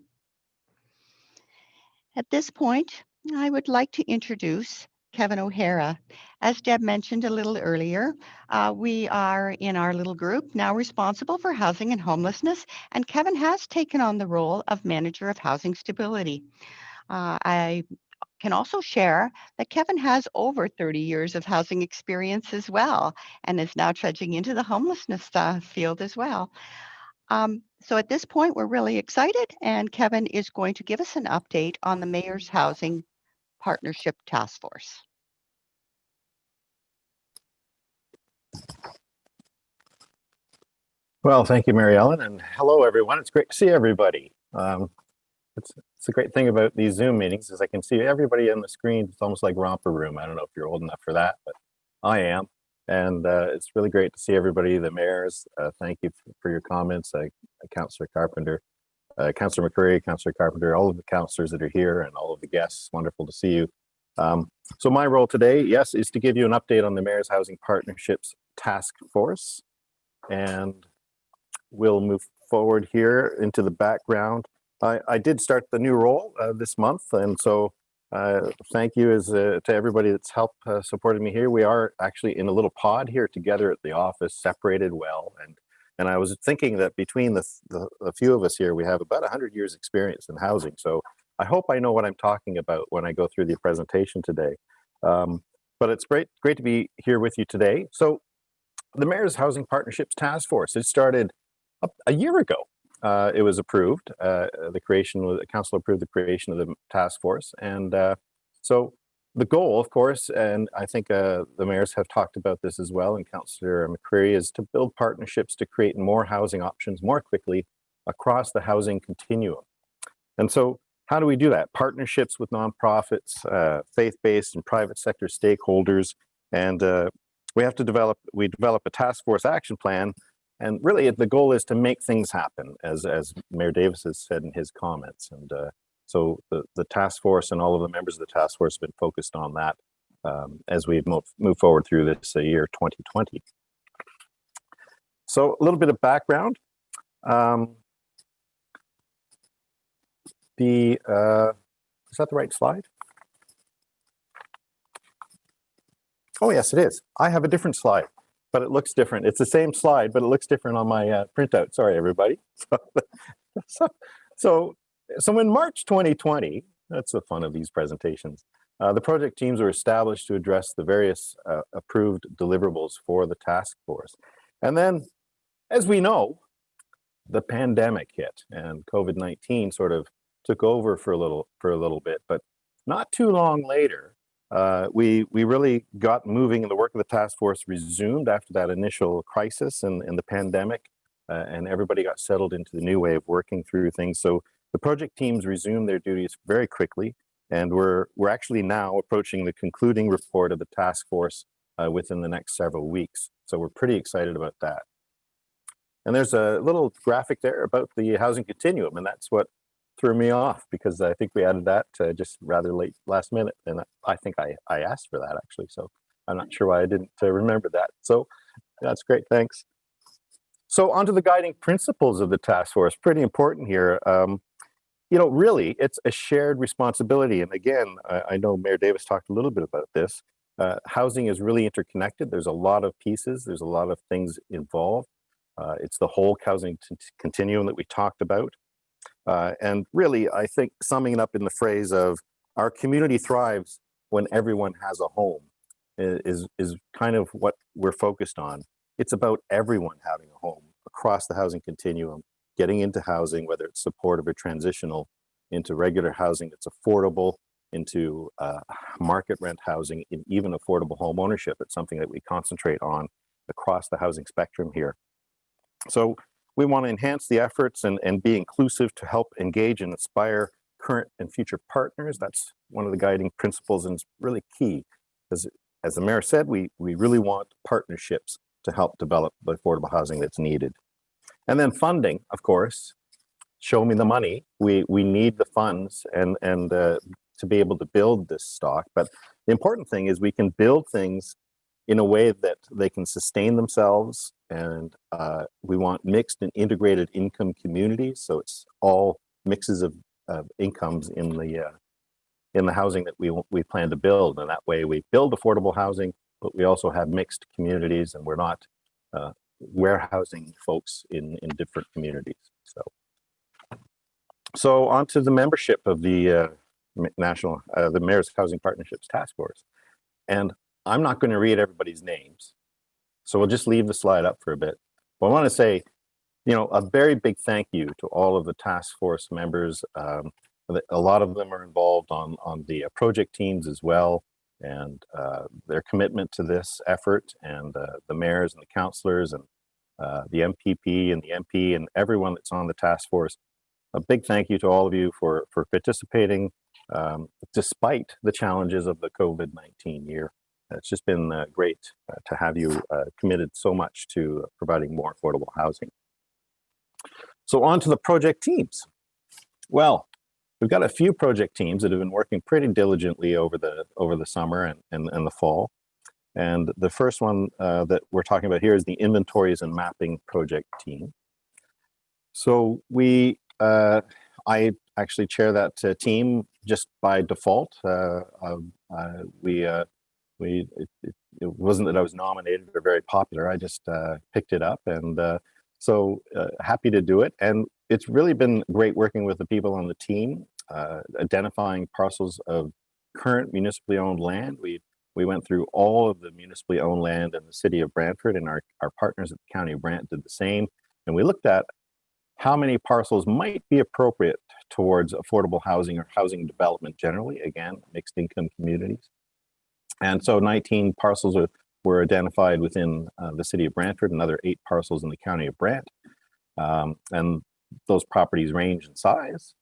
At this point, I would like to introduce Kevin O'Hara. As Deb mentioned a little earlier, we are in our little group now responsible for housing and homelessness, and Kevin has taken on the role of Manager of Housing Stability. I can also share that Kevin has over 30 years of housing experience as well, and is now trudging into the homelessness field as well. So at this point, we're really excited, and Kevin is going to give us an update on the Mayor's Housing Partnership Task Force. Well, thank you, Mary Ellen, and hello, everyone. It's great to see everybody. It's a great thing about these Zoom meetings is I can see everybody on the screen. It's almost like romper room. I don't know if you're old enough for that, but I am. And it's really great to see everybody, the mayors. Thank you for your comments. Councillor Carpenter, Councillor McCreary, Councillor Carpenter, all of the councillors that are here and all of the guests. Wonderful to see you. So my role today, yes, is to give you an update on the Mayor's Housing Partnerships Task Force. And we'll move forward here into the background. I did start the new role this month, and so thank you to everybody that's helped supported me here. We are actually in a little pod here together at the office, separated well, and I was thinking that between the few of us here, we have about 100 years experience in housing. So I hope I know what I'm talking about when I go through the presentation today. But it's great to be here with you today. So the Mayor's Housing Partnerships Task Force, it started a year ago. It was approved. The council approved the creation of the task force. And so the goal, of course, and I think the mayors have talked about this as well, and Councillor McCreary, is to build partnerships to create more housing options more quickly across the housing continuum. And so how do we do that? Partnerships with nonprofits, faith-based and private sector stakeholders, and we develop a task force action plan. And really, the goal is to make things happen, as Mayor Davis has said in his comments. And so the task force and all of the members of the task force have been focused on that as we move forward through this year 2020. So a little bit of background. Is that the right slide? Oh, yes, it is. I have a different slide, but it looks different. It's the same slide, but it looks different on my printout. Sorry, everybody. So in March 2020, that's the fun of these presentations, the project teams were established to address the various approved deliverables for the task force. And then, as we know, the pandemic hit and COVID-19 sort of took over for a little bit, but not too long later, we really got moving, and the work of the task force resumed after that initial crisis and the pandemic, and everybody got settled into the new way of working through things. So the project teams resumed their duties very quickly, and we're actually now approaching the concluding report of the task force within the next several weeks. So we're pretty excited about that. And there's a little graphic there about the housing continuum, and that's what threw me off, because I think we added that just rather late last minute, and I think I asked for that actually, so I'm not sure why I didn't remember that. So that's great, thanks. So onto the guiding principles of the task force, pretty important here. You know, really, it's a shared responsibility, and again, I know Mayor Davis talked a little bit about this. Housing is really interconnected. There's a lot of pieces, there's a lot of things involved. It's the whole housing continuum that we talked about. And really, I think summing it up in the phrase of our community thrives when everyone has a home is kind of what we're focused on. It's about everyone having a home across the housing continuum, getting into housing, whether it's supportive or transitional, into regular housing that's affordable, into market rent housing, and even affordable home ownership. It's something that we concentrate on across the housing spectrum here. So we want to enhance the efforts and be inclusive to help engage and inspire current and future partners. That's one of the guiding principles, and it's really key. As the mayor said, we really want partnerships to help develop the affordable housing that's needed. And then funding, of course, show me the money. We need the funds and to be able to build this stock. But the important thing is we can build things in a way that they can sustain themselves, and we want mixed and integrated income communities. So it's all mixes of incomes in the housing that we plan to build, and that way we build affordable housing, but we also have mixed communities, and we're not warehousing folks in different communities. So on to the membership of the the Mayor's Housing Partnerships Task Force, and I'm not going to read everybody's names, so we'll just leave the slide up for a bit. But I want to say, you know, a very big thank you to all of the task force members. A lot of them are involved on the project teams as well, and their commitment to this effort, and the mayors and the councillors and the MPP and the MP and everyone that's on the task force. A big thank you to all of you for participating despite the challenges of the COVID-19 year. It's just been great to have you committed so much to providing more affordable housing. So on to the project teams. Well, we've got a few project teams that have been working pretty diligently over the summer and the fall. And the first one that we're talking about here is the Inventories and Mapping Project Team. So I actually chair that team just by default. It wasn't that I was nominated or very popular. I just picked it up, and so happy to do it. And it's really been great working with the people on the team, identifying parcels of current municipally owned land. We went through all of the municipally owned land in the city of Brantford, and our partners at the County of Brant did the same. And we looked at how many parcels might be appropriate towards affordable housing or housing development generally, again, mixed income communities. And so 19 parcels were identified within the city of Brantford, another 8 parcels in the County of Brant. And those properties range in size.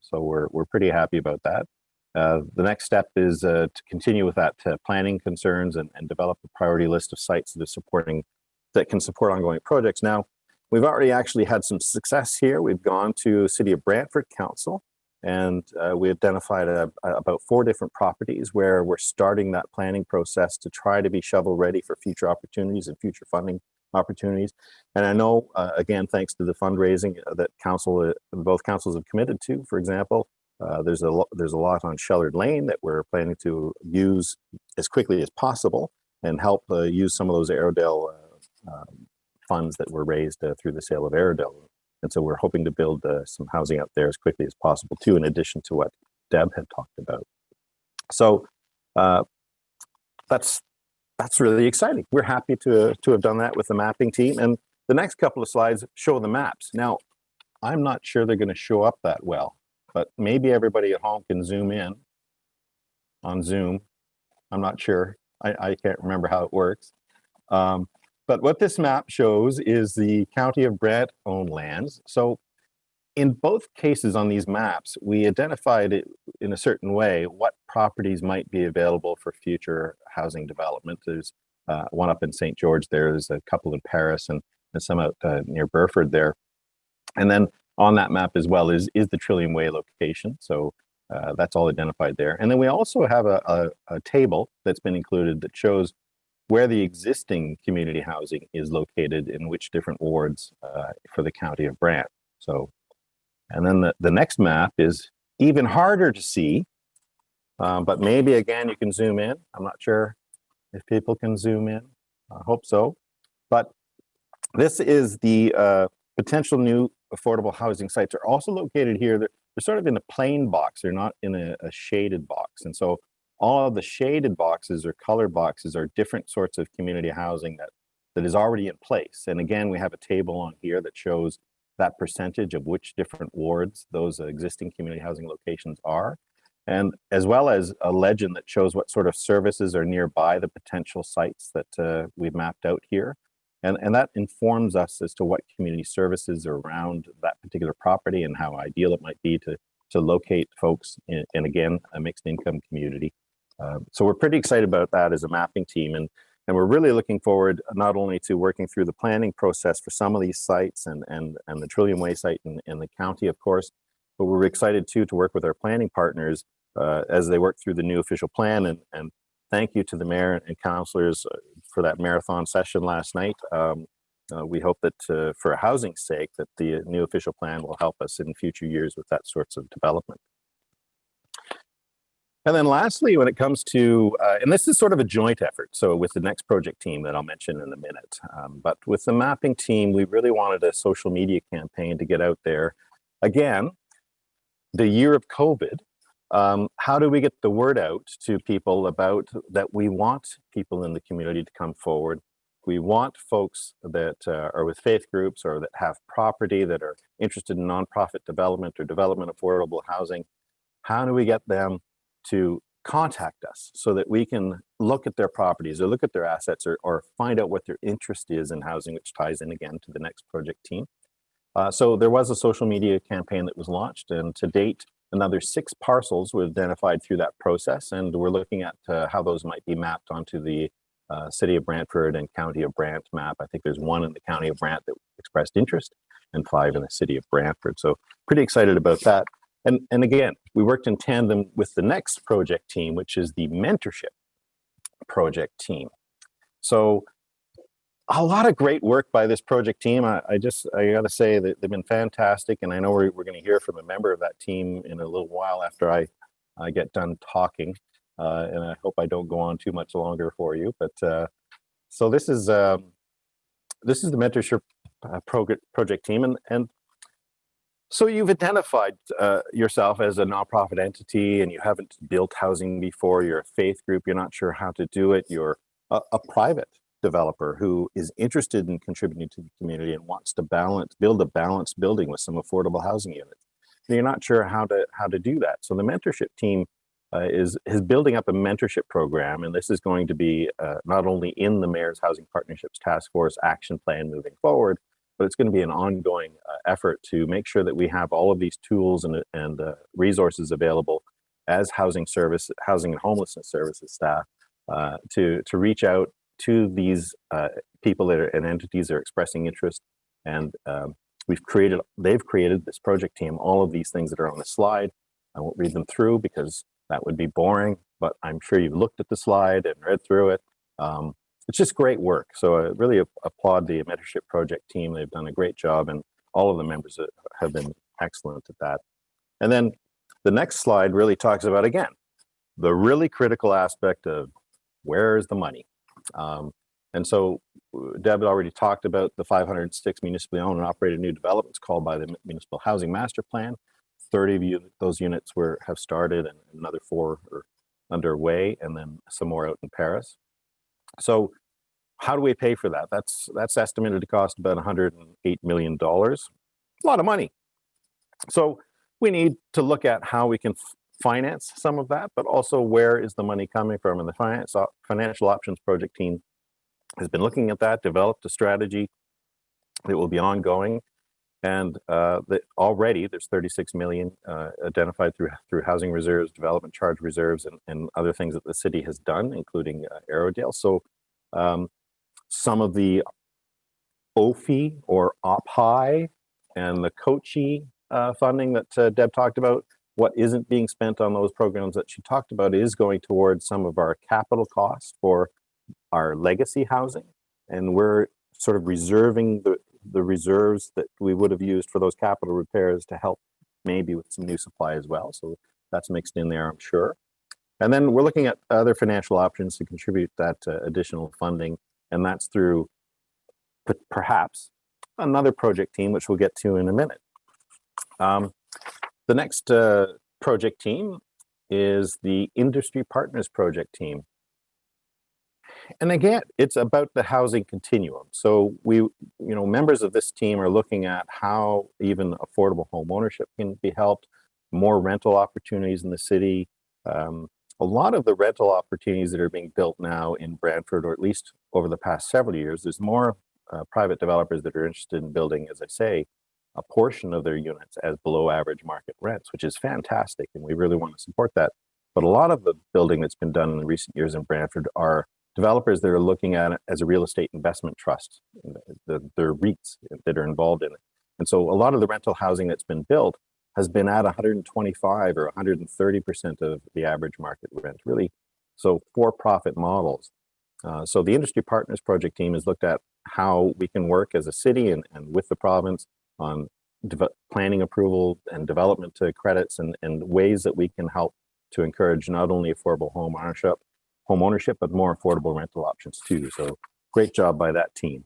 So we're pretty happy about that. The next step is to continue with that planning concerns and develop a priority list of sites that can support ongoing projects. Now, we've already actually had some success here. We've gone to City of Brantford Council, and we identified about 4 different properties where we're starting that planning process to try to be shovel ready for future opportunities and future funding opportunities. And I know, again, thanks to the fundraising that both councils have committed to, for example, there's a lot on Shellard Lane that we're planning to use as quickly as possible and help use some of those Airedale funds that were raised through the sale of Airedale. And so we're hoping to build some housing out there as quickly as possible too, in addition to what Deb had talked about. So that's really exciting. We're happy to have done that with the mapping team. And the next couple of slides show the maps. Now, I'm not sure they're going to show up that well, but maybe everybody at home can zoom in on Zoom. I'm not sure. I can't remember how it works. But what this map shows is the County of Brant owned lands. So in both cases on these maps, we identified it in a certain way what properties might be available for future housing development. There's one up in St. George there, there's a couple in Paris and some out near Burford there. And then on that map as well is the Trillium Way location. So that's all identified there. And then we also have a table that's been included that shows where the existing community housing is located in which different wards for the County of Brant. So, and then the next map is even harder to see, but maybe again you can zoom in. I'm not sure if people can zoom in. I hope so. But this is the potential new affordable housing sites are also located here. They're sort of in a plain box. They're not in a shaded box. And so all of the shaded boxes or color boxes are different sorts of community housing that is already in place. And again, we have a table on here that shows that percentage of which different wards those existing community housing locations are, and as well as a legend that shows what sort of services are nearby the potential sites that we've mapped out here. And that informs us as to what community services are around that particular property and how ideal it might be to locate folks in again, a mixed income community. So we're pretty excited about that as a mapping team. And we're really looking forward not only to working through the planning process for some of these sites and the Trillium Way site in the county, of course, but we're excited too to work with our planning partners as they work through the new official plan. And thank you to the mayor and councillors for that marathon session last night. We hope that for housing's sake, that the new official plan will help us in future years with that sorts of development. And then lastly, when it comes to, and this is sort of a joint effort, so with the next project team that I'll mention in a minute, but with the mapping team, we really wanted a social media campaign to get out there. Again, the year of COVID, how do we get the word out to people about that we want people in the community to come forward? We want folks that are with faith groups or that have property that are interested in nonprofit development or development of affordable housing. How do we get them to contact us so that we can look at their properties or look at their assets or find out what their interest is in housing, which ties in again to the next project team. So there was a social media campaign that was launched, and to date, another 6 parcels were identified through that process, and we're looking at how those might be mapped onto the City of Brantford and County of Brant map. I think there's 1 in the County of Brant that expressed interest and 5 in the City of Brantford. So pretty excited about that. And again, we worked in tandem with the next project team, which is the mentorship project team. So a lot of great work by this project team. I got to say that they've been fantastic, and I know we're going to hear from a member of that team in a little while after I get done talking, and I hope I don't go on too much longer for you. But so this is the mentorship project team, and so you've identified yourself as a nonprofit entity, and you haven't built housing before. You're a faith group. You're not sure how to do it. You're a private developer who is interested in contributing to the community and wants to build a balanced building with some affordable housing units. And you're not sure how to do that. So the mentorship team is building up a mentorship program, and this is going to be not only in the Mayor's Housing Partnerships Task Force action plan moving forward, but it's going to be an ongoing effort to make sure that we have all of these tools and resources available as housing and homelessness services staff to reach out to these people and entities that are expressing interest. And they've created this project team, all of these things that are on the slide. I won't read them through because that would be boring, but I'm sure you've looked at the slide and read through it. It's just great work. So I really applaud the mentorship project team. They've done a great job, and all of the members have been excellent at that. And then the next slide really talks about, again, the really critical aspect of where is the money? And so Deb had already talked about the 506 municipally owned and operated new developments called by the Municipal Housing Master Plan. 30 of those units have started, and another 4 are underway, and then some more out in Paris. So how do we pay for that? That's estimated to cost about $108 million. A lot of money. So we need to look at how we can finance some of that, but also where is the money coming from? And the financial options project team has been looking at that, developed a strategy that will be ongoing. And already there's 36 million identified through housing reserves, development charge reserves, and other things that the city has done, including Arrowdale. So some of the OFI or OPHI and the COCHI funding that Deb talked about, what isn't being spent on those programs that she talked about is going towards some of our capital costs for our legacy housing. And we're sort of reserving the reserves that we would have used for those capital repairs to help maybe with some new supply as well. So that's mixed in there, I'm sure. And then we're looking at other financial options to contribute that additional funding. And that's through perhaps another project team, which we'll get to in a minute. The next project team is the Industry Partners Project team. And again, it's about the housing continuum. So members of this team are looking at how even affordable home ownership can be helped, more rental opportunities in the city. A lot of the rental opportunities that are being built now in Brantford, or at least over the past several years, there's more private developers that are interested in building, as I say, a portion of their units as below average market rents, which is fantastic, and we really want to support that. But a lot of the building that's been done in the recent years in Brantford are developers that are looking at it as a real estate investment trust, the REITs that are involved in it. And so a lot of the rental housing that's been built has been at 125 or 130% of the average market rent, really. So for-profit models. So the Industry Partners Project team has looked at how we can work as a city and with the province on planning approval and development credits and ways that we can help to encourage not only affordable home ownership, but more affordable rental options too. So great job by that team.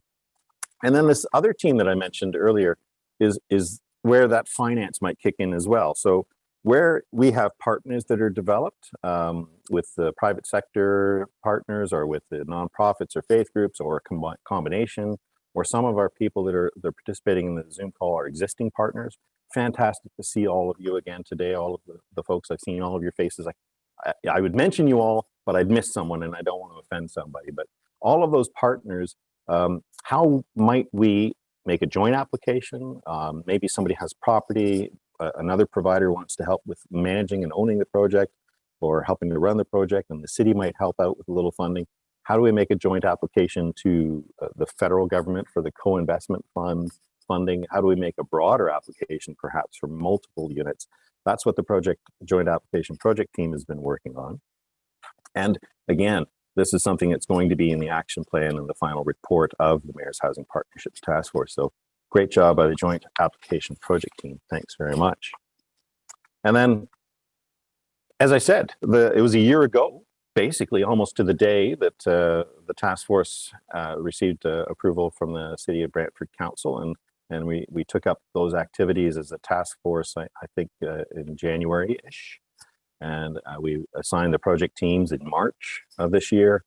And then this other team that I mentioned earlier is where that finance might kick in as well. So where we have partners that are developed with the private sector partners or with the nonprofits or faith groups or a combination, or some of our people that are participating in the Zoom call are existing partners. Fantastic to see all of you again today, all of the folks. I've seen all of your faces. I would mention you all, but I'd miss someone and I don't want to offend somebody. But all of those partners, how might we make a joint application? Maybe somebody has property, another provider wants to help with managing and owning the project or helping to run the project, and the city might help out with a little funding. How do we make a joint application to the federal government for the co-investment fund funding? How do we make a broader application perhaps for multiple units? That's what the joint application project team has been working on. And again, this is something that's going to be in the action plan and the final report of the Mayor's Housing Partnerships Task Force. So great job by the Joint Application Project team. Thanks very much. And then, as I said, it was a year ago, basically almost to the day, that the task force received approval from the City of Brantford Council, and we took up those activities as a task force, I think in January-ish, and we assigned the project teams in March of this year,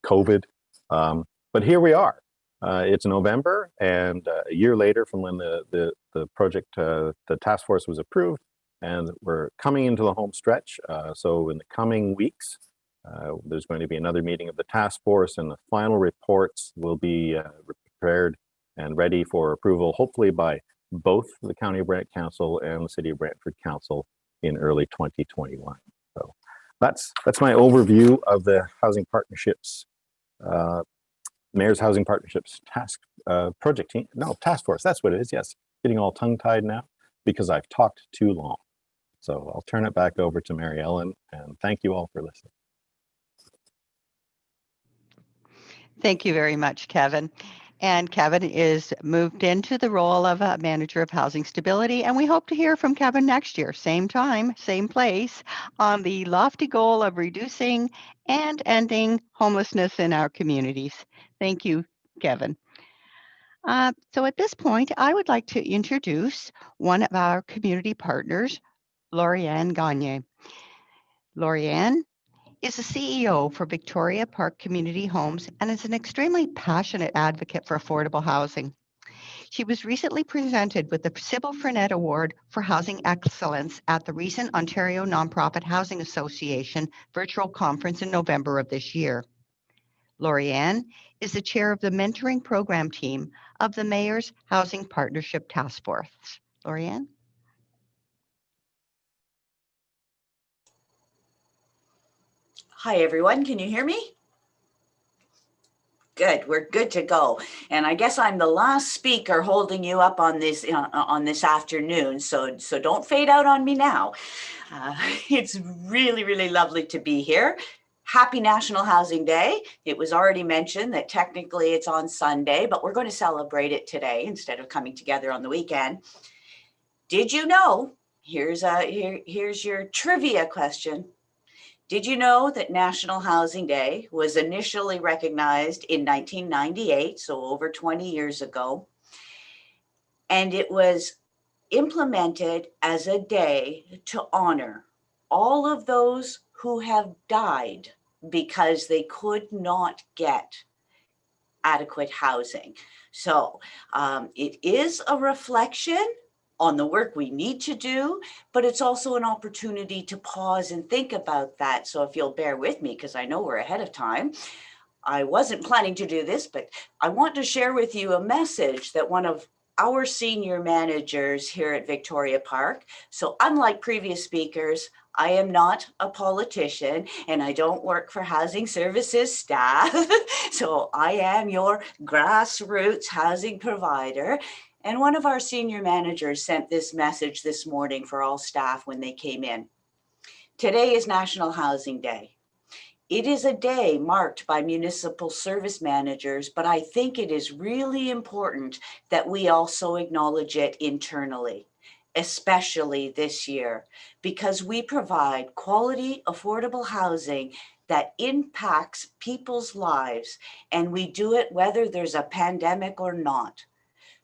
COVID, but here we are. It's November, and a year later from when the project, the task force was approved, and we're coming into the home stretch. So in the coming weeks, there's going to be another meeting of the task force, and the final reports will be prepared and ready for approval, hopefully by both the County of Brant Council and the City of Brantford Council in early 2021. So that's my overview of the housing partnerships, Mayor's Housing Partnerships task force. That's what it is. Yes, getting all tongue-tied now because I've talked too long. So I'll turn it back over to Mary Ellen, and thank you all for listening. Thank you very much, Kevin. And Kevin is moved into the role of a manager of housing stability, and we hope to hear from Kevin next year, same time, same place, on the lofty goal of reducing and ending homelessness in our communities. Thank you, Kevin. So at this point, I would like to introduce one of our community partners, Lauriane Gagne. Lauriane is the CEO for Victoria Park Community Homes and is an extremely passionate advocate for affordable housing. She was recently presented with the Sybil Frenette Award for Housing Excellence at the recent Ontario Nonprofit Housing Association virtual conference in November of this year. Lauriane is the chair of the mentoring program team of the Mayor's Housing Partnership Task Force. Lauriane? Hi, everyone. Can you hear me? Good. We're good to go. And I guess I'm the last speaker holding you up on this afternoon. So don't fade out on me now. It's really, really lovely to be here. Happy National Housing Day. It was already mentioned that technically it's on Sunday, but we're going to celebrate it today instead of coming together on the weekend. Did you know? Here's your trivia question. Did you know that National Housing Day was initially recognized in 1998, so over 20 years ago, and it was implemented as a day to honor all of those who have died because they could not get adequate housing. So it is a reflection on the work we need to do, but it's also an opportunity to pause and think about that. So if you'll bear with me, because I know we're ahead of time, I wasn't planning to do this, but I want to share with you a message that one of our senior managers here at Victoria Park. So unlike previous speakers, I am not a politician and I don't work for housing services staff. So I am your grassroots housing provider. And one of our senior managers sent this message this morning for all staff when they came in. Today is National Housing Day. It is a day marked by municipal service managers, but I think it is really important that we also acknowledge it internally, especially this year, because we provide quality, affordable housing that impacts people's lives, and we do it whether there's a pandemic or not.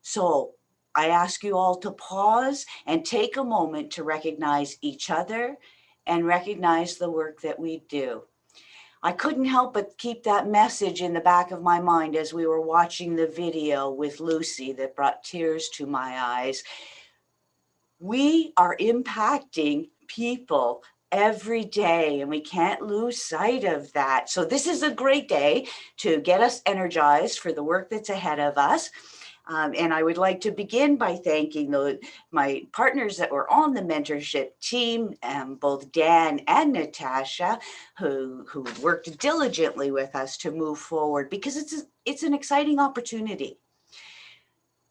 So I ask you all to pause and take a moment to recognize each other and recognize the work that we do. I couldn't help but keep that message in the back of my mind as we were watching the video with Lucy that brought tears to my eyes. We are impacting people every day, and we can't lose sight of that. So this is a great day to get us energized for the work that's ahead of us. And I would like to begin by thanking my partners that were on the mentorship team, both Dan and Natasha, who worked diligently with us to move forward, because it's an exciting opportunity.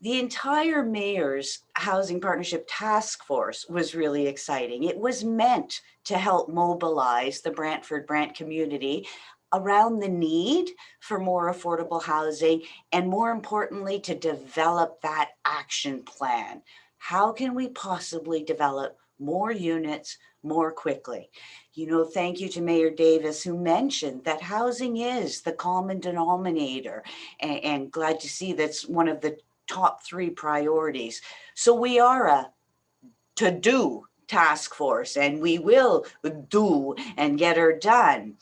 The entire Mayor's Housing Partnership Task Force was really exciting. It was meant to help mobilize the Brant community around the need for more affordable housing, and more importantly, to develop that action plan. How can we possibly develop more units more quickly? Thank you to Mayor Davis, who mentioned that housing is the common denominator, and glad to see that's one of the top 3 priorities. So we are a to-do task force, and we will do and get her done.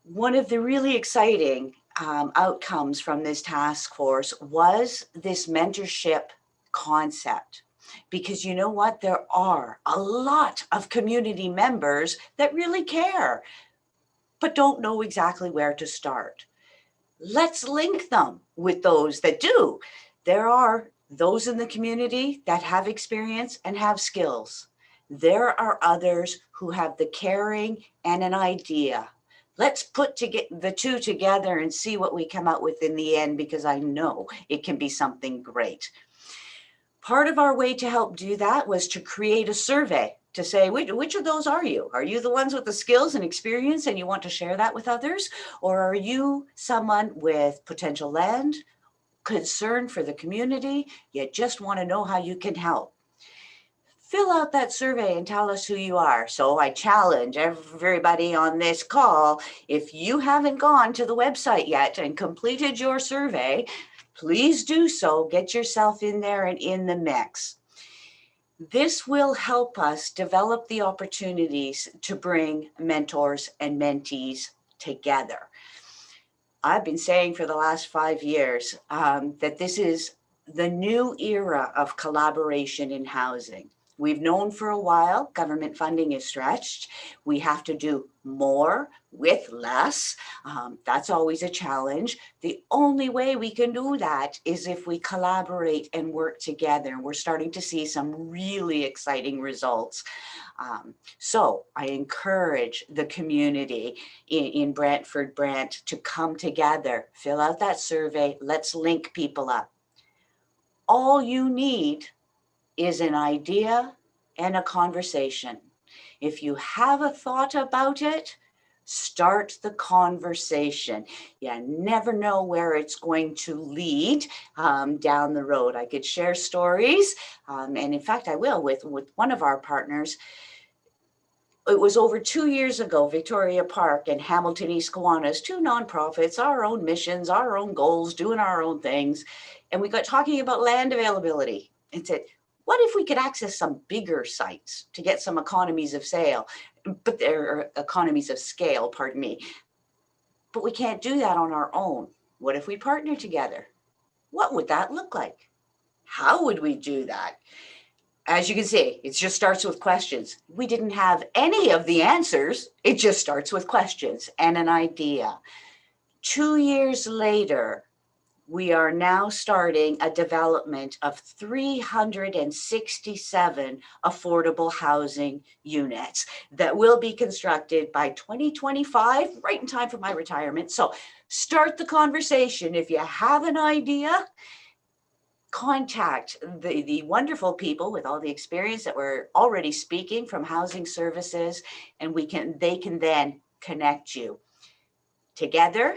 One of the really exciting outcomes from this task force was this mentorship concept. Because you know what? There are a lot of community members that really care, but don't know exactly where to start. Let's link them with those that do. There are those in the community that have experience and have skills. There are others who have the caring and an idea. Let's put the 2 together and see what we come out with in the end, because I know it can be something great. Part of our way to help do that was to create a survey to say, which of those are you? Are you the ones with the skills and experience and you want to share that with others? Or are you someone with potential land, concern for the community, you just want to know how you can help? Fill out that survey and tell us who you are. So I challenge everybody on this call, if you haven't gone to the website yet and completed your survey, please do so. Get yourself in there and in the mix. This will help us develop the opportunities to bring mentors and mentees together. I've been saying for the last 5 years that this is the new era of collaboration in housing. We've known for a while government funding is stretched. We have to do more with less. That's always a challenge. The only way we can do that is if we collaborate and work together. We're starting to see some really exciting results. So I encourage the community in Brantford Brant to come together, fill out that survey. Let's link people up. All you need is an idea and a conversation. If you have a thought about it, start the conversation. You never know where it's going to lead down the road. I could share stories, and in fact, I will with one of our partners. It was over 2 years ago, Victoria Park and Hamilton East Kiwanis, 2 nonprofits, our own missions, our own goals, doing our own things. And we got talking about land availability and said, what if we could access some bigger sites to get some economies of scale? But there are economies of scale, pardon me. But we can't do that on our own. What if we partner together? What would that look like? How would we do that? As you can see, it just starts with questions. We didn't have any of the answers. It just starts with questions and an idea. 2 years later, we are now starting a development of 367 affordable housing units that will be constructed by 2025, right in time for my retirement. So start the conversation. If you have an idea, contact the wonderful people with all the experience that we're already speaking from housing services, and they can then connect you. Together,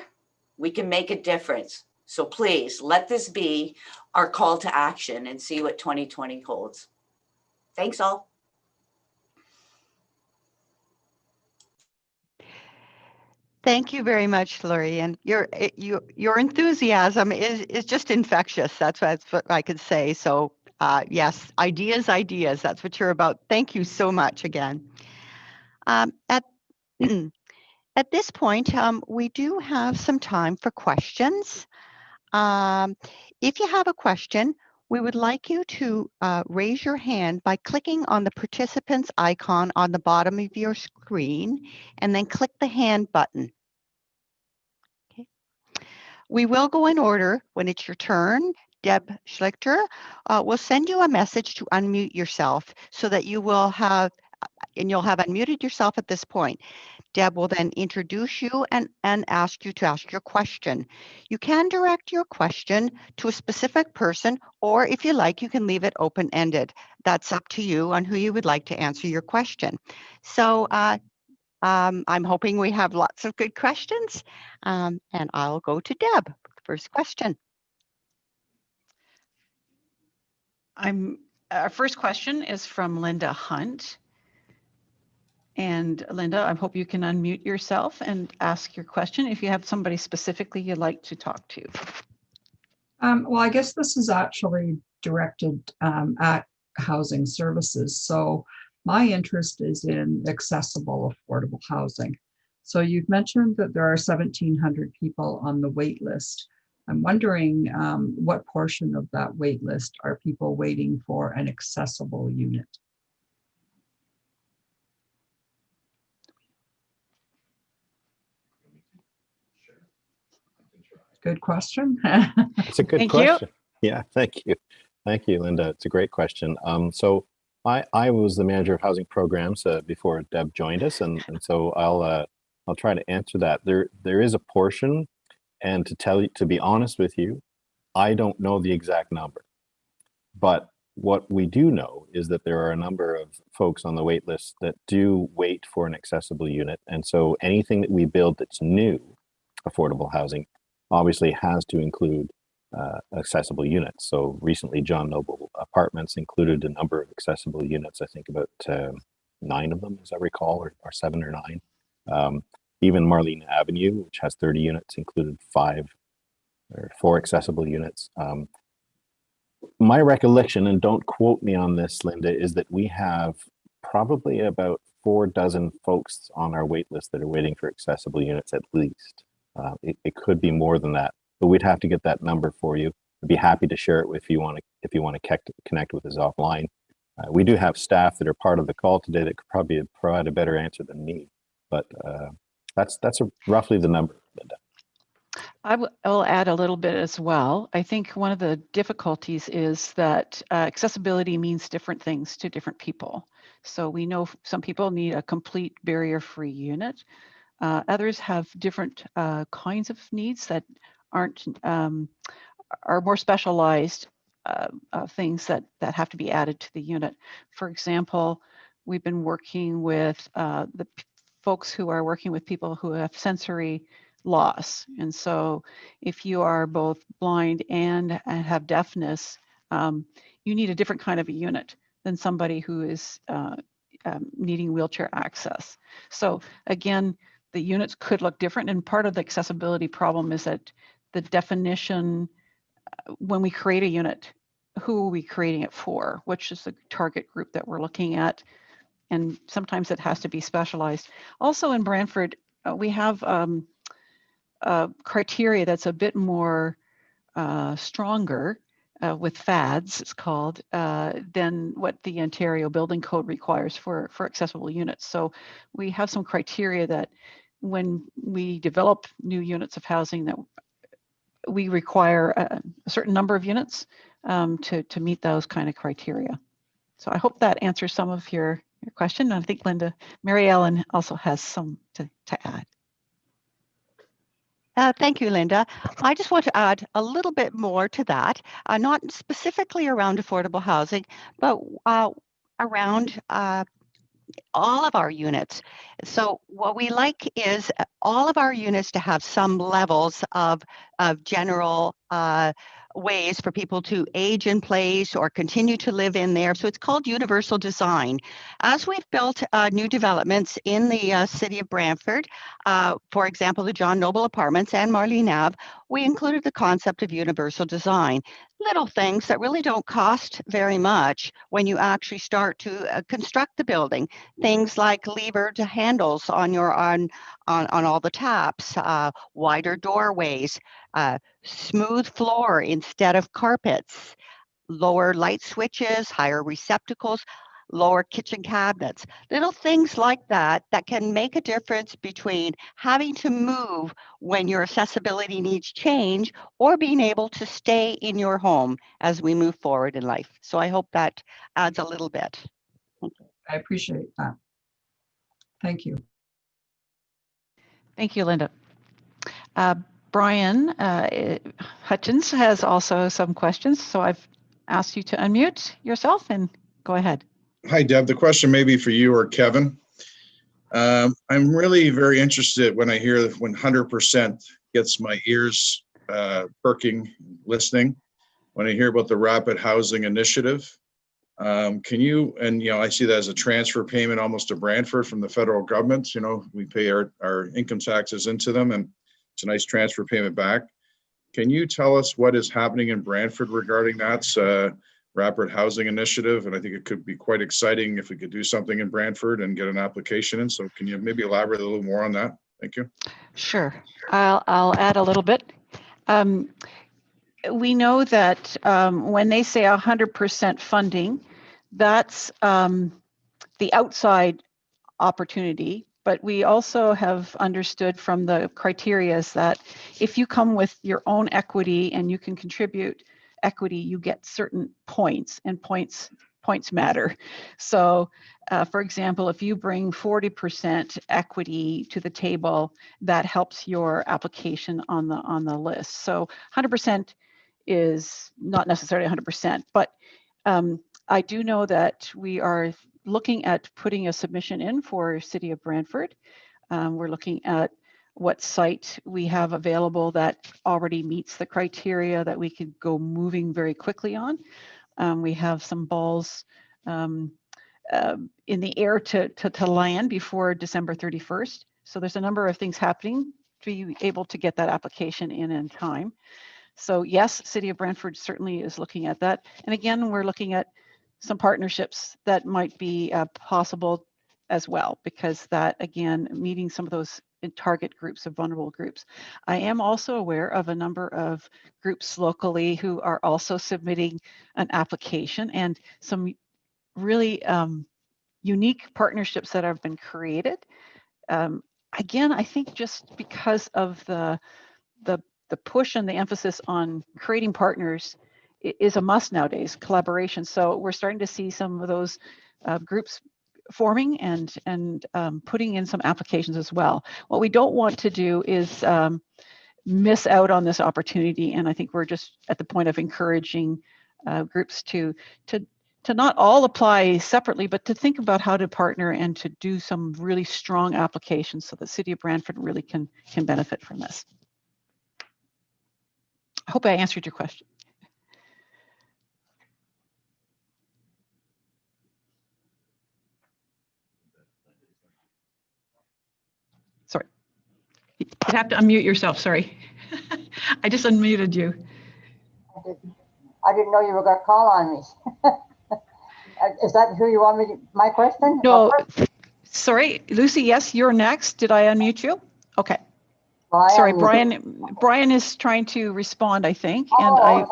we can make a difference. So please let this be our call to action and see what 2020 holds. Thanks all. Thank you very much, Lori. And your enthusiasm is just infectious. That's what I could say. So yes, ideas. That's what you're about. Thank you so much again. At this point, we do have some time for questions. If you have a question, we would like you to raise your hand by clicking on the participants icon on the bottom of your screen and then click the hand button. Okay. We will go in order. When it's your turn, Deb Schlichter will send you a message to unmute yourself so that you will have, and you'll have unmuted yourself at this point. Deb will then introduce you and ask you to ask your question. You can direct your question to a specific person, or if you like, you can leave it open-ended. That's up to you on who you would like to answer your question. So I'm hoping we have lots of good questions, and I'll go to Deb for the first question. Our first question is from Linda Hunt. And Linda, I hope you can unmute yourself and ask your question if you have somebody specifically you'd like to talk to. Well, I guess this is actually directed at housing services. So my interest is in accessible, affordable housing. So you've mentioned that there are 1,700 people on the wait list. I'm wondering what portion of that wait list are people waiting for an accessible unit? Good question. It's a good Thank question. Yeah, thank you. Thank you, Linda. It's a great question. So I was the manager of housing programs before Deb joined us, and so I'll try to answer that. There is a portion, and to be honest with you, I don't know the exact number. But what we do know is that there are a number of folks on the wait list that do wait for an accessible unit. And so anything that we build that's new, affordable housing, obviously has to include accessible units. So recently, John Noble Apartments included a number of accessible units, I think about 9 of them, as I recall, or 7 or 9. Even Marlene Avenue, which has 30 units, included 5 or 4 accessible units. My recollection, and don't quote me on this, Linda, is that we have probably about 4 dozen folks on our wait list that are waiting for accessible units at least. It could be more than that, but we'd have to get that number for you. I'd be happy to share it if you want to connect with us offline. We do have staff that are part of the call today that could probably provide a better answer than me, but that's roughly the number, Linda. I will add a little bit as well. I think one of the difficulties is that accessibility means different things to different people. So we know some people need a complete barrier-free unit. Others have different kinds of needs that are more specialized things that have to be added to the unit. For example, we've been working with the folks who are working with people who have sensory loss. And so if you are both blind and have deafness, you need a different kind of a unit than somebody who is needing wheelchair access. So again, the units could look different. And part of the accessibility problem is that the definition, when we create a unit, who are we creating it for? Which is the target group that we're looking at? And sometimes it has to be specialized. Also in Brantford, we have criteria that's a bit more stronger with FADs, it's called, than what the Ontario Building Code requires for accessible units. So we have some criteria that when we develop new units of housing that we require a certain number of units to meet those kind of criteria. So I hope that answers some of your question. And I think Mary Ellen also has some to add. Thank you, Linda. I just want to add a little bit more to that, not specifically around affordable housing, but around all of our units. So what we like is all of our units to have some levels of general ways for people to age in place or continue to live in there. So it's called universal design. As we've built new developments in the city of Brantford, for example, the John Noble Apartments and Marlene Ave, we included the concept of universal design. Little things that really don't cost very much when you actually start to construct the building. Things like lever to handles on all the taps, wider doorways, smooth floor instead of carpets, lower light switches, higher receptacles, lower kitchen cabinets, little things like that that can make a difference between having to move when your accessibility needs change or being able to stay in your home as we move forward in life. So I hope that adds a little bit. I appreciate that. Thank you. Thank you, Linda. Brian Hutchins has also some questions, so I've asked you to unmute yourself and go ahead. Hi, Deb. The question may be for you or Kevin. I'm really very interested when I hear when 100% gets my ears perking, listening. When I hear about the Rapid Housing Initiative, can you, and I see that as a transfer payment almost to Brantford from the federal government. We pay our income taxes into them, and it's a nice transfer payment back. Can you tell us what is happening in Brantford regarding that Rapid Housing Initiative? And I think it could be quite exciting if we could do something in Brantford and get an application in. So can you maybe elaborate a little more on that? Thank you. Sure. I'll add a little bit. We know that when they say 100% funding, that's the outside opportunity. But we also have understood from the criteria that if you come with your own equity and you can contribute equity, you get certain points, and points matter. So for example, if you bring 40% equity to the table, that helps your application on the list. So 100% is not necessarily 100%, but I do know that we are looking at putting a submission in for City of Brantford. We're looking at what site we have available that already meets the criteria that we could go moving very quickly on. We have some balls in the air to land before December 31st. So there's a number of things happening to be able to get that application in time. So yes, City of Brantford certainly is looking at that. And again, we're looking at some partnerships that might be possible as well, because that, again, meeting some of those target groups of vulnerable groups. I am also aware of a number of groups locally who are also submitting an application, and some really unique partnerships that have been created. Again, I think just because of the push and the emphasis on creating partners is a must nowadays, collaboration. So we're starting to see some of those groups forming and putting in some applications as well. What we don't want to do is miss out on this opportunity. And I think we're just at the point of encouraging groups to not all apply separately, but to think about how to partner and to do some really strong applications so the City of Brantford really can benefit from this. I hope I answered your question. Sorry, you have to unmute yourself, sorry. I just unmuted you. I didn't know you were going to call on me. Is that who you want me to, my question? No, sorry, Lucy, yes, you're next. Did I unmute you? Okay. Well, sorry, Brian is trying to respond, I think. And okay.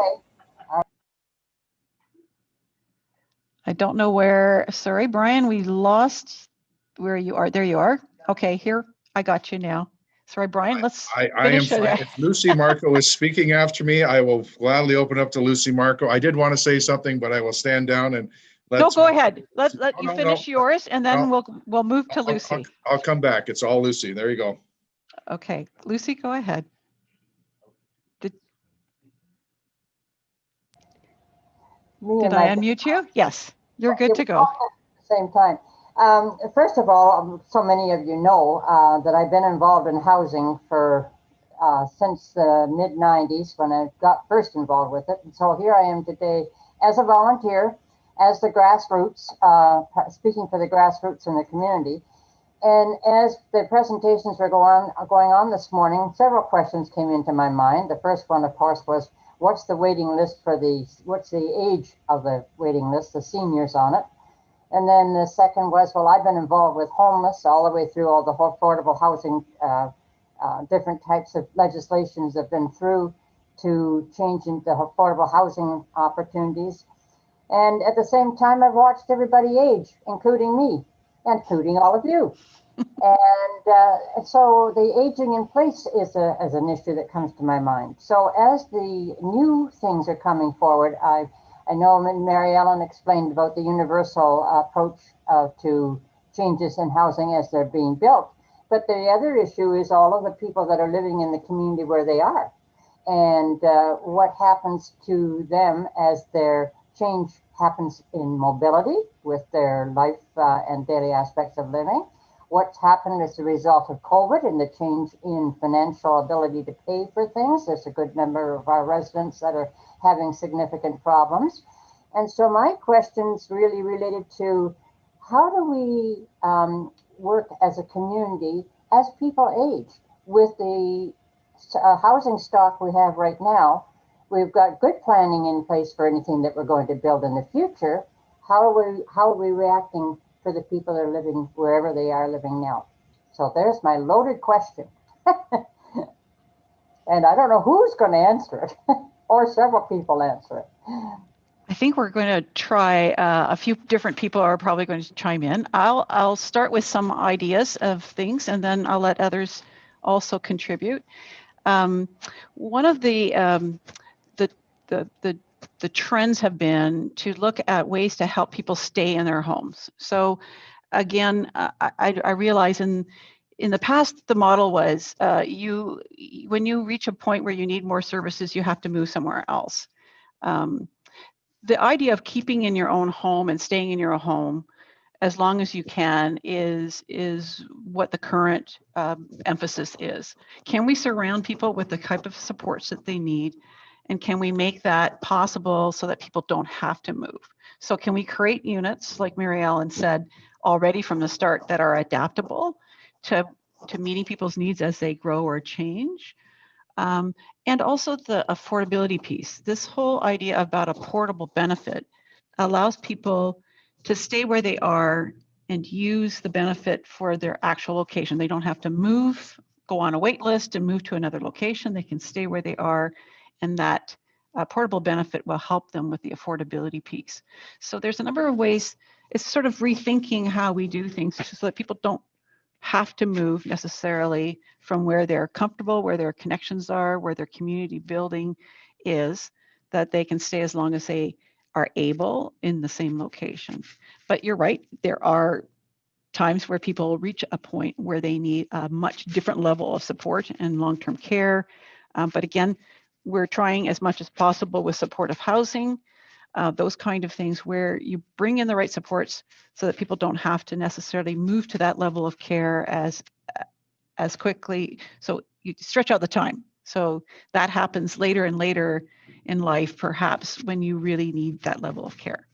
I don't know where, sorry, Brian, we lost where you are. There you are. Okay, here, I got you now. Sorry, Brian, let's finish. If Lucy Marco is speaking after me, I will gladly open up to Lucy Marco. I did want to say something, but I will stand down and no, go ahead. Let you finish yours, and then we'll move to Lucy. I'll come back. It's all Lucy. There you go. Okay, Lucy, go ahead. Did I unmute you? Yes, you're good to go. At the same time. First of all, so many of you know that I've been involved in housing for since the mid-90s when I got first involved with it. And so here I am today as a volunteer, as the grassroots, speaking for the grassroots in the community. And as the presentations were going on this morning, several questions came into my mind. The first one, of course, was what's the waiting list for what's the age of the waiting list, the seniors on it? And then the second was, well, I've been involved with homeless all the way through all the affordable housing, different types of legislations have been through to changing the affordable housing opportunities. And at the same time, I've watched everybody age, including me, including all of you. And so the aging in place is an issue that comes to my mind. So as the new things are coming forward, I know Mary Ellen explained about the universal approach to changes in housing as they're being built. But the other issue is all of the people that are living in the community where they are, and what happens to them as their change happens in mobility with their life and daily aspects of living, what's happened as a result of COVID and the change in financial ability to pay for things. There's a good number of our residents that are having significant problems. And so my question's really related to how do we work as a community as people age with the housing stock we have right now. We've got good planning in place for anything that we're going to build in the future. How are we reacting for the people that are living wherever they are living now? So there's my loaded question. And I don't know who's going to answer it, or several people answer it. I think we're going to try, a few different people are probably going to chime in. I'll start with some ideas of things, and then I'll let others also contribute. One of the trends have been to look at ways to help people stay in their homes. So again, I realize in the past, the model was when you reach a point where you need more services, you have to move somewhere else. The idea of keeping in your own home and staying in your home as long as you can is what the current emphasis is. Can we surround people with the type of supports that they need? And can we make that possible so that people don't have to move? So can we create units, like Mary Ellen said, already from the start, that are adaptable to meeting people's needs as they grow or change? And also the affordability piece. This whole idea about a portable benefit allows people to stay where they are and use the benefit for their actual location. They don't have to move, go on a wait list and move to another location. They can stay where they are, and that portable benefit will help them with the affordability piece. So there's a number of ways. It's sort of rethinking how we do things so that people don't have to move necessarily from where they're comfortable, where their connections are, where their community building is, that they can stay as long as they are able in the same location. But you're right, there are times where people reach a point where they need a much different level of support and long-term care. But again, we're trying as much as possible with supportive housing, those kind of things where you bring in the right supports so that people don't have to necessarily move to that level of care as quickly. So you stretch out the time. So that happens later and later in life, perhaps when you really need that level of care.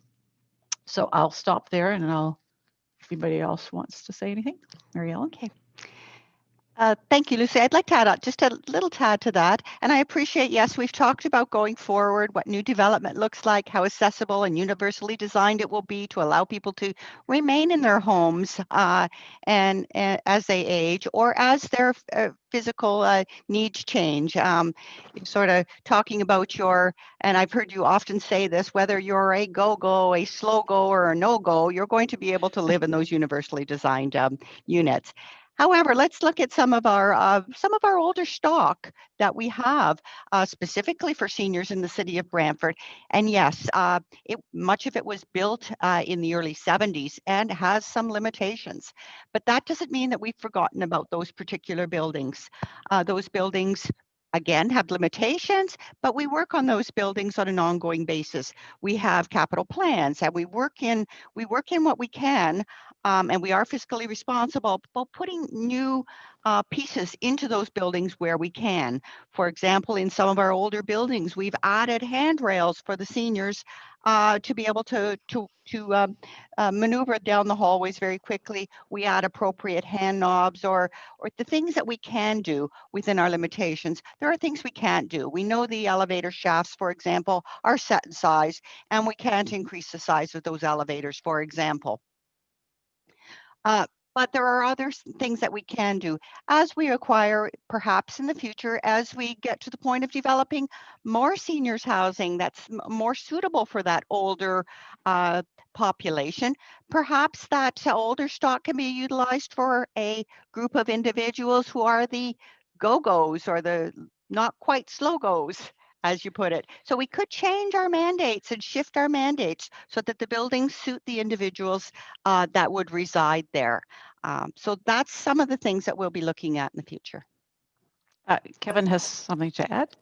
So I'll stop there, and if anybody else wants to say anything. Mary Ellen? Okay. Thank you, Lucy. I'd like to add just a little tad to that. And I appreciate, yes, we've talked about going forward, what new development looks like, how accessible and universally designed it will be to allow people to remain in their homes and as they age or as their physical needs change. Sort of talking about and I've heard you often say this, whether you're a go-go, a slow-go, or a no-go, you're going to be able to live in those universally designed units. However, let's look at some of our older stock that we have specifically for seniors in the city of Brantford. And yes, much of it was built in the early 70s and has some limitations. But that doesn't mean that we've forgotten about those particular buildings. Those buildings, again, have limitations, but we work on those buildings on an ongoing basis. We have capital plans, and we work in what we can. And we are fiscally responsible, but putting new pieces into those buildings where we can. For example, in some of our older buildings, we've added handrails for the seniors to be able to maneuver down the hallways very quickly. We add appropriate hand knobs or the things that we can do within our limitations. There are things we can't do. We know the elevator shafts, for example, are set in size, and we can't increase the size of those elevators, for example. But there are other things that we can do as we acquire, perhaps in the future, as we get to the point of developing more seniors housing that's more suitable for that older population. Perhaps that older stock can be utilized for a group of individuals who are the go-goes or the not quite slow-goes, as you put it. So we could change our mandates and shift our mandates so that the buildings suit the individuals that would reside there. So that's some of the things that we'll be looking at in the future. Kevin has something to add.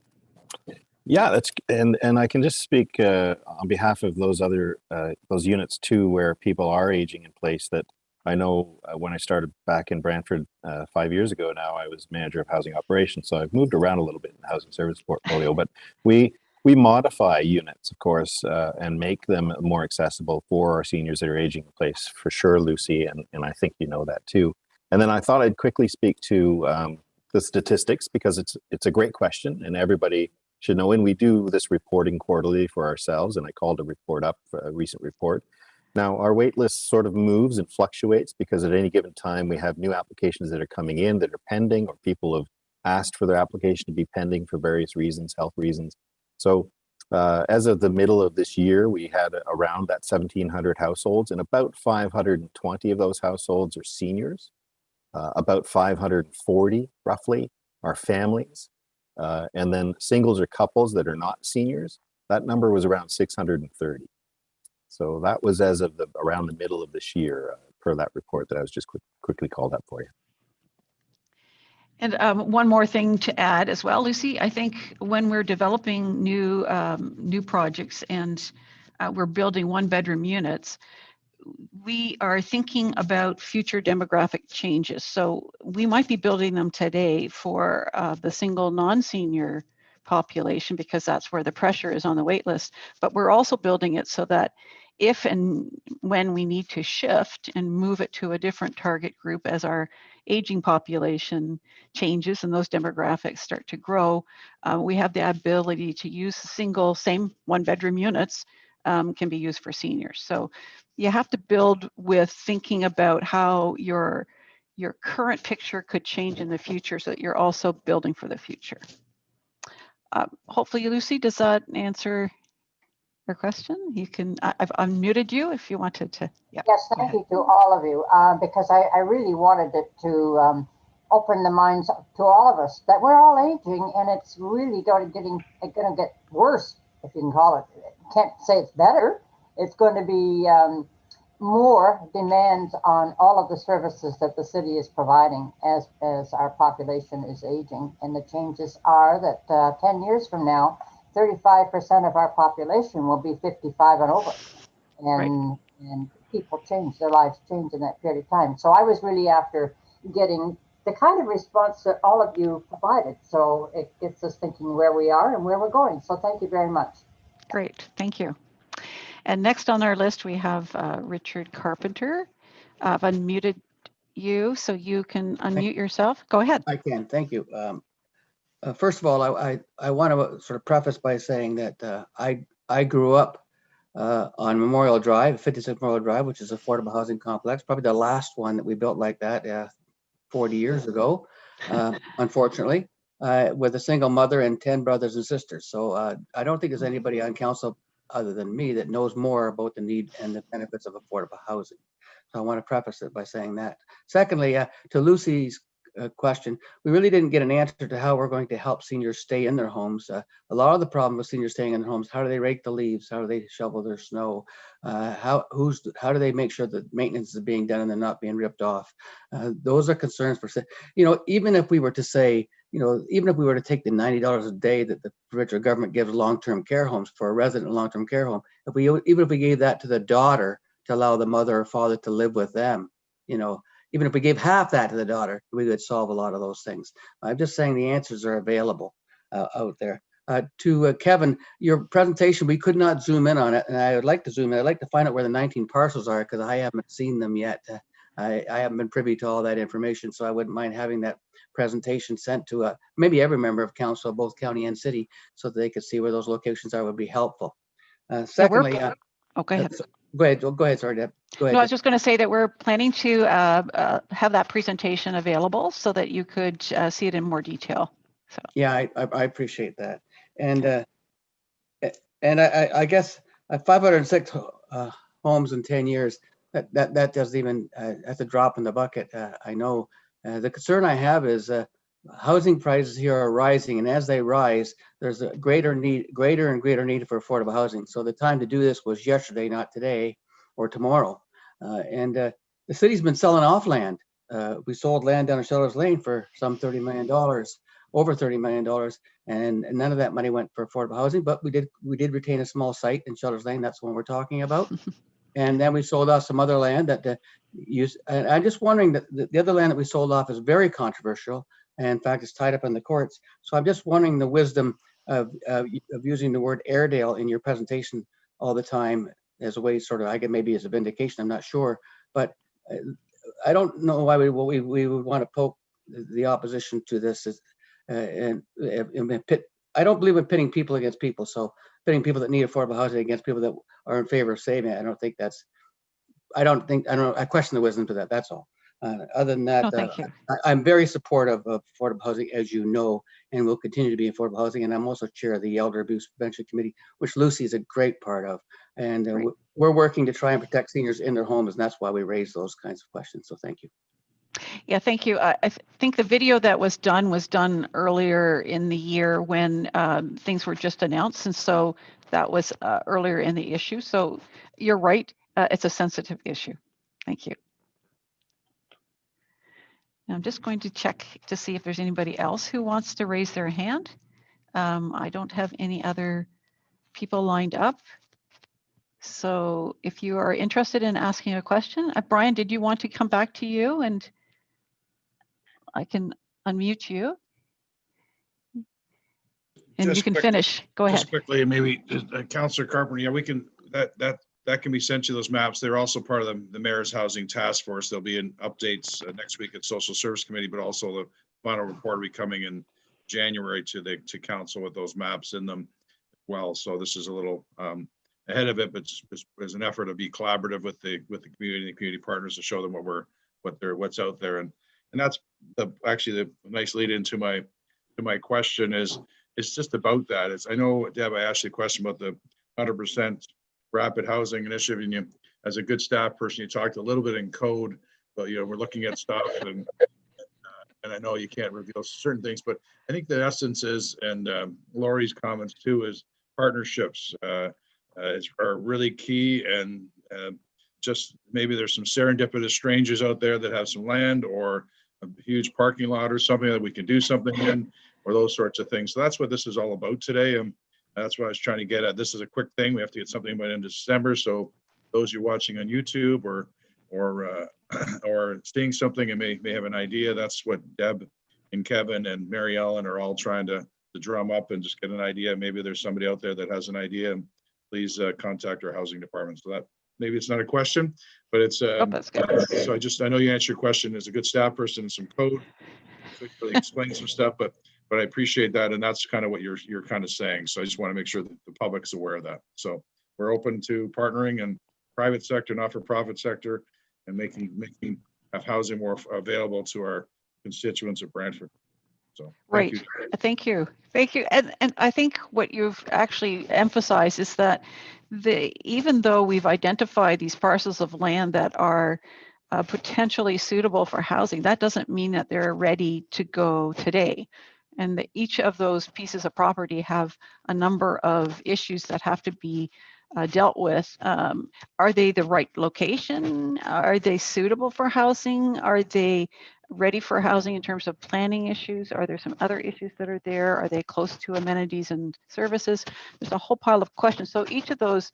Yeah, and I can just speak on behalf of those other those units too, where people are aging in place. That I know when I started back in Brantford 5 years ago now, I was manager of housing operations. So I've moved around a little bit in the housing service portfolio, but we modify units, of course, and make them more accessible for our seniors that are aging in place, for sure, Lucy, and I think you know that too. And then I thought I'd quickly speak to the statistics, because it's a great question and everybody should know. And we do this reporting quarterly for ourselves, and I called a report up, a recent report. Now, our wait list sort of moves and fluctuates because at any given time we have new applications that are coming in that are pending, or people have asked for their application to be pending for various reasons, health reasons. So as of the middle of this year, we had around that 1,700 households, and about 520 of those households are seniors. About 540 roughly are families. And then singles or couples that are not seniors, that number was around 630. So that was as of around the middle of this year, per that report that I was just quickly called up for you. And one more thing to add as well, Lucy. I think when we're developing new projects and we're building one-bedroom units, we are thinking about future demographic changes. So we might be building them today for the single non-senior population, because that's where the pressure is on the wait list. But we're also building it so that if and when we need to shift and move it to a different target group as our aging population changes and those demographics start to grow, we have the ability to use same one-bedroom units can be used for seniors. So you have to build with thinking about how your current picture could change in the future, so that you're also building for the future. Hopefully, Lucy, does that answer your question? You can, I've unmuted you if you wanted to. Yeah. Yes, thank you to all of you, because I really wanted it to open the minds to all of us that we're all aging, and it's really going to get worse, if you can call it. Can't say it's better. It's going to be more demands on all of the services that the city is providing as our population is aging. And the changes are that 10 years from now, 35% of our population will be 55 and over. And people change, their lives change in that period of time. So I was really after getting the kind of response that all of you provided. So it gets us thinking where we are and where we're going. So thank you very much. Great, thank you. And next on our list, we have Richard Carpenter. I've unmuted you, so you can unmute yourself. Go ahead. I can, thank you. First of all, I want to sort of preface by saying that I grew up on Memorial Drive, 56 Memorial Drive, which is an affordable housing complex, probably the last one that we built like that 40 years ago, unfortunately, with a single mother and 10 brothers and sisters. So I don't think there's anybody on council other than me that knows more about the need and the benefits of affordable housing. So I want to preface it by saying that. Secondly, to Lucy's question, we really didn't get an answer to how we're going to help seniors stay in their homes. A lot of the problem with seniors staying in their homes, how do they rake the leaves? How do they shovel their snow? How do they make sure that maintenance is being done and they're not being ripped off? Those are concerns for, even if we were to say, even if we were to take the $90 a day that the provincial government gives long-term care homes for a resident long-term care home, even if we gave that to the daughter to allow the mother or father to live with them, even if we gave half that to the daughter, we would solve a lot of those things. I'm just saying the answers are available out there. To Kevin, your presentation, we could not zoom in on it, and I would like to zoom in. I'd like to find out where the 19 parcels are, because I haven't seen them yet. I haven't been privy to all that information, so I wouldn't mind having that presentation sent to maybe every member of council, both county and city, so that they could see where those locations are would be helpful. Secondly, go ahead. Go ahead, sorry, Deb. Go ahead. No, I was just going to say that we're planning to have that presentation available so that you could see it in more detail. So. Yeah, I appreciate that. And I guess 506 homes in 10 years, that doesn't even, that's a drop in the bucket. I know the concern I have is housing prices here are rising, and as they rise, there's a greater and greater need for affordable housing. So the time to do this was yesterday, not today or tomorrow. And the city's been selling off land. We sold land down in Shellers Lane for some $30 million, over $30 million, and none of that money went for affordable housing. But we did retain a small site in Shellers Lane. That's what we're talking about. And then we sold off some other land that used, and I'm just wondering that the other land that we sold off is very controversial. And in fact, it's tied up in the courts. So I'm just wondering the wisdom of using the word Airedale in your presentation all the time as a way sort of, I get maybe as a vindication, I'm not sure. But I don't know why we would want to poke the opposition to this and pit. I don't believe in pitting people against people. So pitting people that need affordable housing against people that are in favor of saving it, I don't think that's, I question the wisdom to that. That's all. Other than that, No, thank you. I'm very supportive of affordable housing, as you know, and will continue to be affordable housing. And I'm also chair of the Elder Abuse Prevention Committee, which Lucy is a great part of. And we're working to try and protect seniors in their homes, and that's why we raise those kinds of questions. So thank you. Yeah, thank you. I think the video that was done earlier in the year when things were just announced. And so that was earlier in the issue. So you're right. It's a sensitive issue. Thank you. Now I'm just going to check to see if there's anybody else who wants to raise their hand. I don't have any other people lined up. So if you are interested in asking a question, Brian, did you want to come back to you and I can unmute you? And Just you can quickly, finish. Go ahead. Just quickly, maybe Councillor Carpenter, yeah, we can, that can be sent to those maps. They're also part of the Mayor's Housing Task Force. There'll be in updates next week at Social Service Committee, but also the final report will be coming in January to council with those maps in them. Well, so this is a little ahead of it, but there's an effort to be collaborative with the community and the community partners to show them what's out there, and that's actually the nice lead into my question is it's just about that. I know, Deb, I asked you a question about the 100% rapid housing initiative, and you, as a good staff person, you talked a little bit in code, but we're looking at stuff and I know you can't reveal certain things, but I think the essence is, and Lori's comments too, is partnerships are really key, and just maybe there's some serendipitous strangers out there that have some land or a huge parking lot or something that we can do something in, or those sorts of things. So that's what this is all about today. And that's what I was trying to get at. This is a quick thing. We have to get something by the end of December. So those you're watching on YouTube or seeing something and may have an idea, that's what Deb and Kevin and Mary Ellen are all trying to drum up and just get an idea. Maybe there's somebody out there that has an idea, and please contact our housing department. So that maybe it's not a question, but it's that's good. So I know you answered your question as a good staff person and some code, so really explain some stuff, but I appreciate that, and that's kind of what you're kind of saying. So I just want to make sure that the public's aware of that. So we're open to partnering and private sector, not-for-profit sector, and making have housing more available to our constituents of Brantford. So right. Thank you. And I think what you've actually emphasized is that even though we've identified these parcels of land that are potentially suitable for housing, that doesn't mean that they're ready to go today. And that each of those pieces of property have a number of issues that have to be dealt with. Are they the right location? Are they suitable for housing? Are they ready for housing in terms of planning issues? Are there some other issues that are there? Are they close to amenities and services? There's a whole pile of questions. So each of those,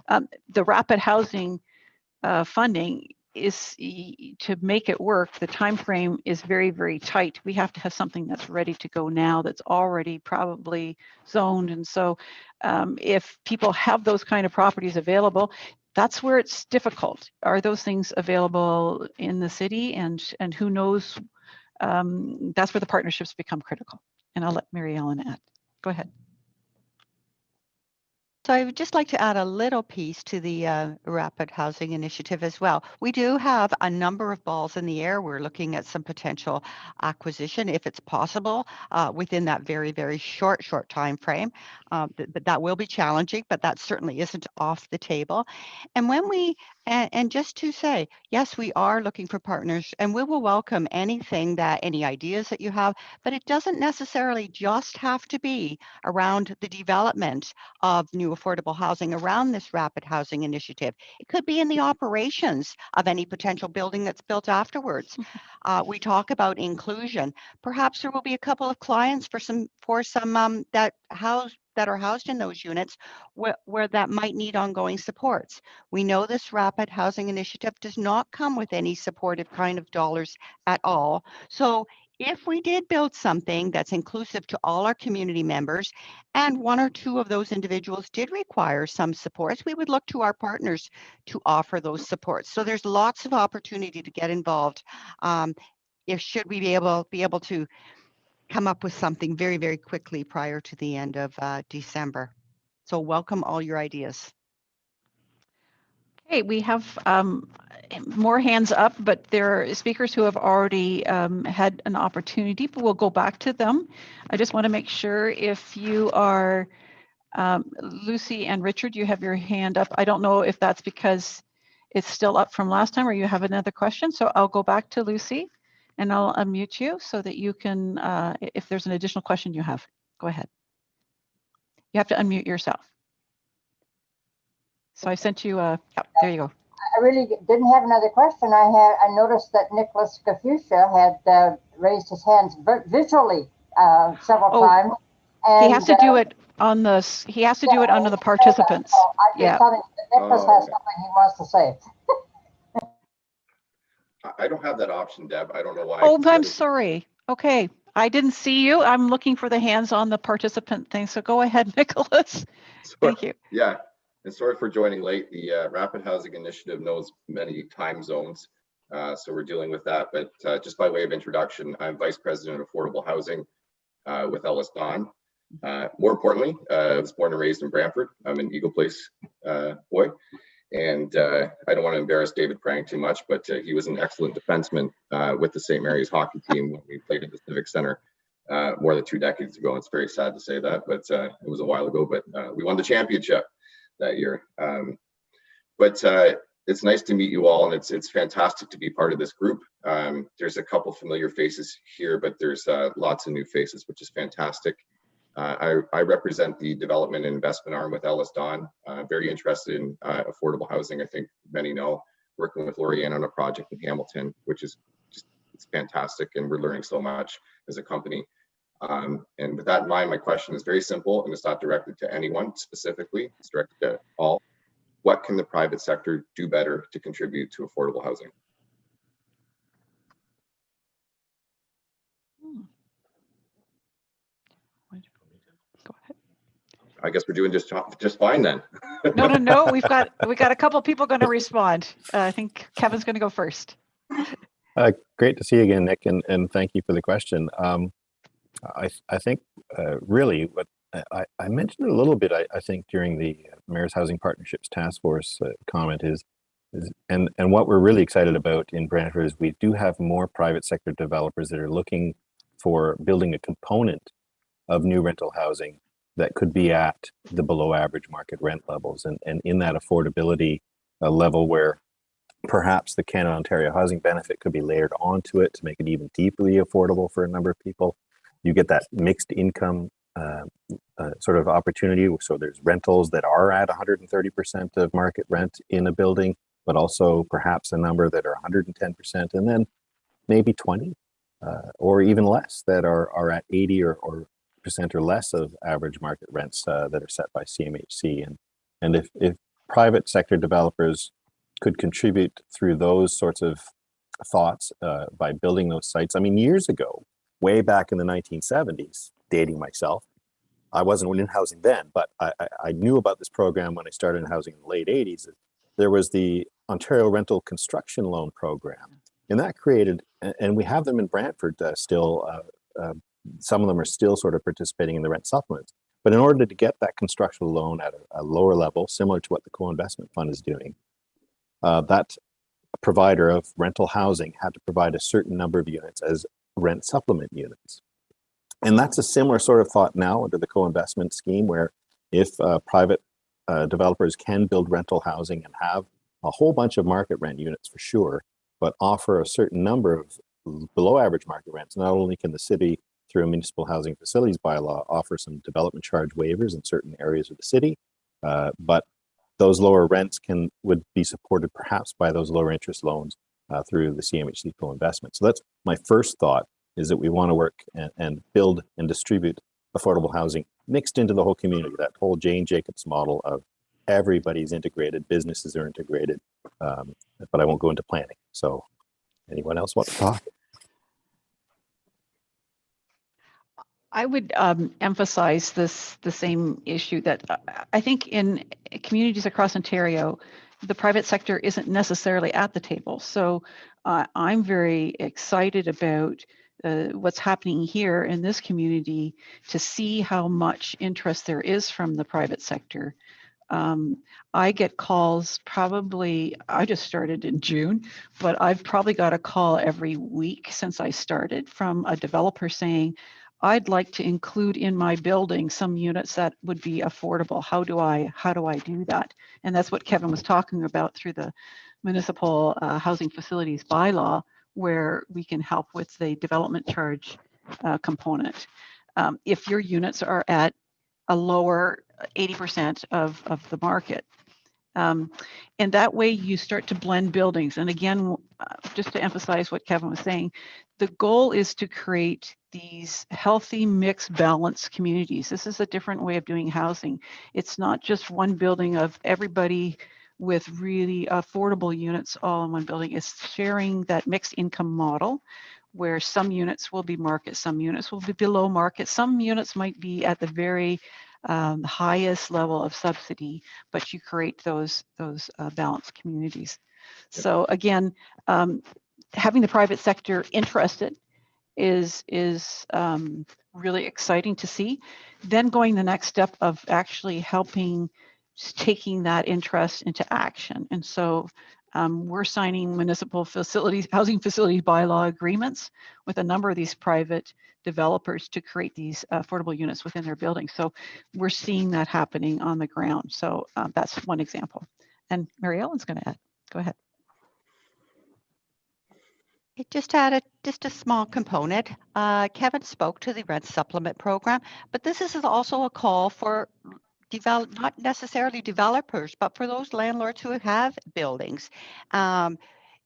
the rapid housing funding is to make it work. The time frame is very, very tight. We have to have something that's ready to go now, that's already probably zoned. And so if people have those kind of properties available, that's where it's difficult. Are those things available in the city? And who knows? That's where the partnerships become critical. And I'll let Mary Ellen add. Go ahead. So I would just like to add a little piece to the Rapid Housing Initiative as well. We do have a number of balls in the air. We're looking at some potential acquisition, if it's possible, within that very, very short time frame. But that will be challenging, but that certainly isn't off the table. And when and just to say, yes, we are looking for partners, and we will welcome any ideas that you have, but it doesn't necessarily just have to be around the development of new affordable housing around this rapid housing initiative. It could be in the operations of any potential building that's built afterwards. We talk about inclusion. Perhaps there will be a couple of clients for some that house that are housed in those units where that might need ongoing supports. We know this rapid housing initiative does not come with any supportive kind of dollars at all. So if we did build something that's inclusive to all our community members, and one or two of those individuals did require some supports, we would look to our partners to offer those supports. So there's lots of opportunity to get involved. If should we be able to come up with something very, very quickly prior to the end of December. So welcome all your ideas. Okay, we have more hands up, but there are speakers who have already had an opportunity, but we'll go back to them. I just want to make sure if you are, Lucy and Richard, you have your hand up. I don't know if that's because it's still up from last time or you have another question. So I'll go back to Lucy and I'll unmute you so that you can, if there's an additional question you have, go ahead. You have to unmute yourself. So I sent you a, there you go. I really didn't have another question. I noticed that Nicholas Kafusia had raised his hands visually several times. And, he has to do it on the, he has to do it under the participants. So I just thought Nicholas has something he wants to say. I don't have that option, Deb. I don't know why. Oh, I'm sorry. Okay. I didn't see you. I'm looking for the hands on the participant thing. So go ahead, Nicholas. Thank you. Yeah. And sorry for joining late. The Rapid Housing Initiative knows many time zones. So we're dealing with that. But just by way of introduction, I'm Vice President of Affordable Housing with Ellis Don. More importantly, I was born and raised in Brantford. I'm an Eagle Place boy. And I don't want to embarrass David Prang too much, but he was an excellent defenseman with the St. Mary's hockey team when we played at the Civic Center more than 2 decades ago. It's very sad to say that, but it was a while ago, but we won the championship that year. But it's nice to meet you all, and it's fantastic to be part of this group. There's a couple familiar faces here, but there's lots of new faces, which is fantastic. I represent the development and investment arm with Ellis Don. Very interested in affordable housing. I think many know, working with Lori Ann on a project in Hamilton, which is just, it's fantastic. And we're learning so much as a company. And with that in mind, my question is very simple, and it's not directed to anyone specifically. It's directed to all. What can the private sector do better to contribute to affordable housing? Go ahead. I guess we're doing just fine then. No. We've got a couple of people going to respond. I think Kevin's going to go first. Great to see you again, Nick, and thank you for the question. I think really what I mentioned it a little bit, I think during the Mayor's Housing Partnerships Task Force comment is and what we're really excited about in Brantford is we do have more private sector developers that are looking for building a component of new rental housing that could be at the below average market rent levels and in that affordability level where perhaps the Canada Ontario housing benefit could be layered onto it to make it even deeply affordable for a number of people. You get that mixed income sort of opportunity. So there's rentals that are at 130% of market rent in a building, but also perhaps a number that are 110%, and then maybe 20 or even less that are at 80 or percent or less of average market rents that are set by CMHC. And if private sector developers could contribute through those sorts of thoughts by building those sites. I mean, years ago, way back in the 1970s, dating myself, I wasn't in housing then, but I knew about this program when I started in housing in the late 80s. There was the Ontario Rental Construction Loan Program, and that created, and we have them in Brantford still, some of them are still sort of participating in the rent supplements. But in order to get that construction loan at a lower level, similar to what the co-investment fund is doing, that provider of rental housing had to provide a certain number of units as rent supplement units. And that's a similar sort of thought now under the co-investment scheme, where if private developers can build rental housing and have a whole bunch of market rent units for sure, but offer a certain number of below average market rents, not only can the city through a municipal housing facilities bylaw offer some development charge waivers in certain areas of the city, but those lower rents would be supported perhaps by those lower interest loans through the CMHC co-investment. So that's my first thought, is that we want to work and build and distribute affordable housing mixed into the whole community, that whole Jane Jacobs model of everybody's integrated, businesses are integrated, but I won't go into planning. So anyone else want to talk? I would emphasize the same issue that I think in communities across Ontario, the private sector isn't necessarily at the table. So I'm very excited about what's happening here in this community to see how much interest there is from the private sector. I get calls probably, I just started in June, but I've probably got a call every week since I started from a developer saying, I'd like to include in my building some units that would be affordable. How do I do that? And that's what Kevin was talking about through the municipal housing facilities bylaw, where we can help with the development charge component. If your units are at a lower 80% of the market. And that way you start to blend buildings. And again, just to emphasize what Kevin was saying, the goal is to create these healthy, mixed, balanced communities. This is a different way of doing housing. It's not just one building of everybody with really affordable units all in one building. It's sharing that mixed income model where some units will be market, some units will be below market, some units might be at the very highest level of subsidy, but you create those balanced communities. So again, having the private sector interested is really exciting to see. Then going the next step of actually helping, taking that interest into action. And so we're signing municipal facilities, housing facilities bylaw agreements with a number of these private developers to create these affordable units within their buildings. So we're seeing that happening on the ground. So that's one example. And Mary Ellen's going to add. Go ahead. It just added just a small component. Kevin spoke to the rent supplement program, but this is also a call for not necessarily developers, but for those landlords who have buildings.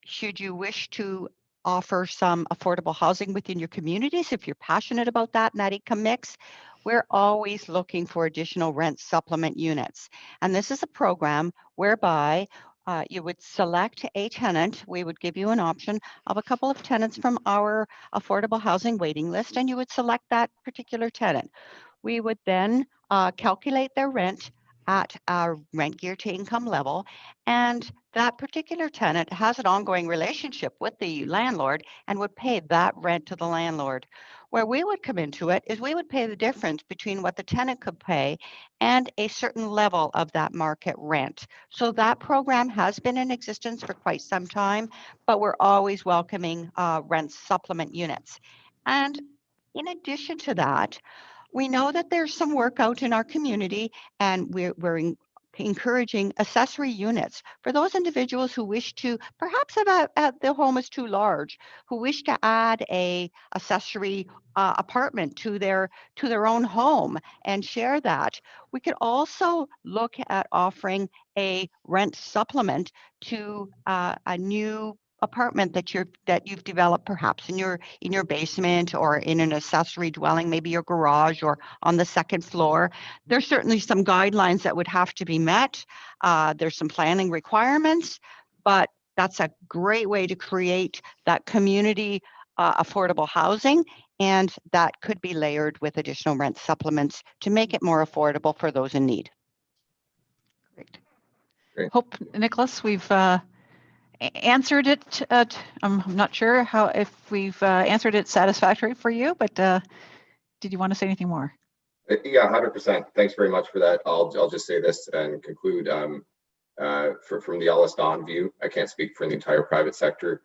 Should you wish to offer some affordable housing within your communities, if you're passionate about that and that income mix, we're always looking for additional rent supplement units. And this is a program whereby you would select a tenant. We would give you an option of a couple of tenants from our affordable housing waiting list, and you would select that particular tenant. We would then calculate their rent at our rent gear to income level, and that particular tenant has an ongoing relationship with the landlord and would pay that rent to the landlord. Where we would come into it is we would pay the difference between what the tenant could pay and a certain level of that market rent. So that program has been in existence for quite some time, but we're always welcoming rent supplement units. And in addition to that, we know that there's some work out in our community, and we're encouraging accessory units for those individuals who wish to, perhaps the home is too large, who wish to add a accessory apartment to their own home and share that. We could also look at offering a rent supplement to a new apartment that you've developed, perhaps in your basement or in an accessory dwelling, maybe your garage or on the second floor. There's certainly some guidelines that would have to be met. There's some planning requirements, but that's a great way to create that community affordable housing, and that could be layered with additional rent supplements to make it more affordable for those in need. Great. Hope, Nicholas, we've answered it. I'm not sure if we've answered it satisfactorily for you, but did you want to say anything more? Yeah, 100%. Thanks very much for that. I'll just say this and conclude. From the Ellis Don view, I can't speak for the entire private sector.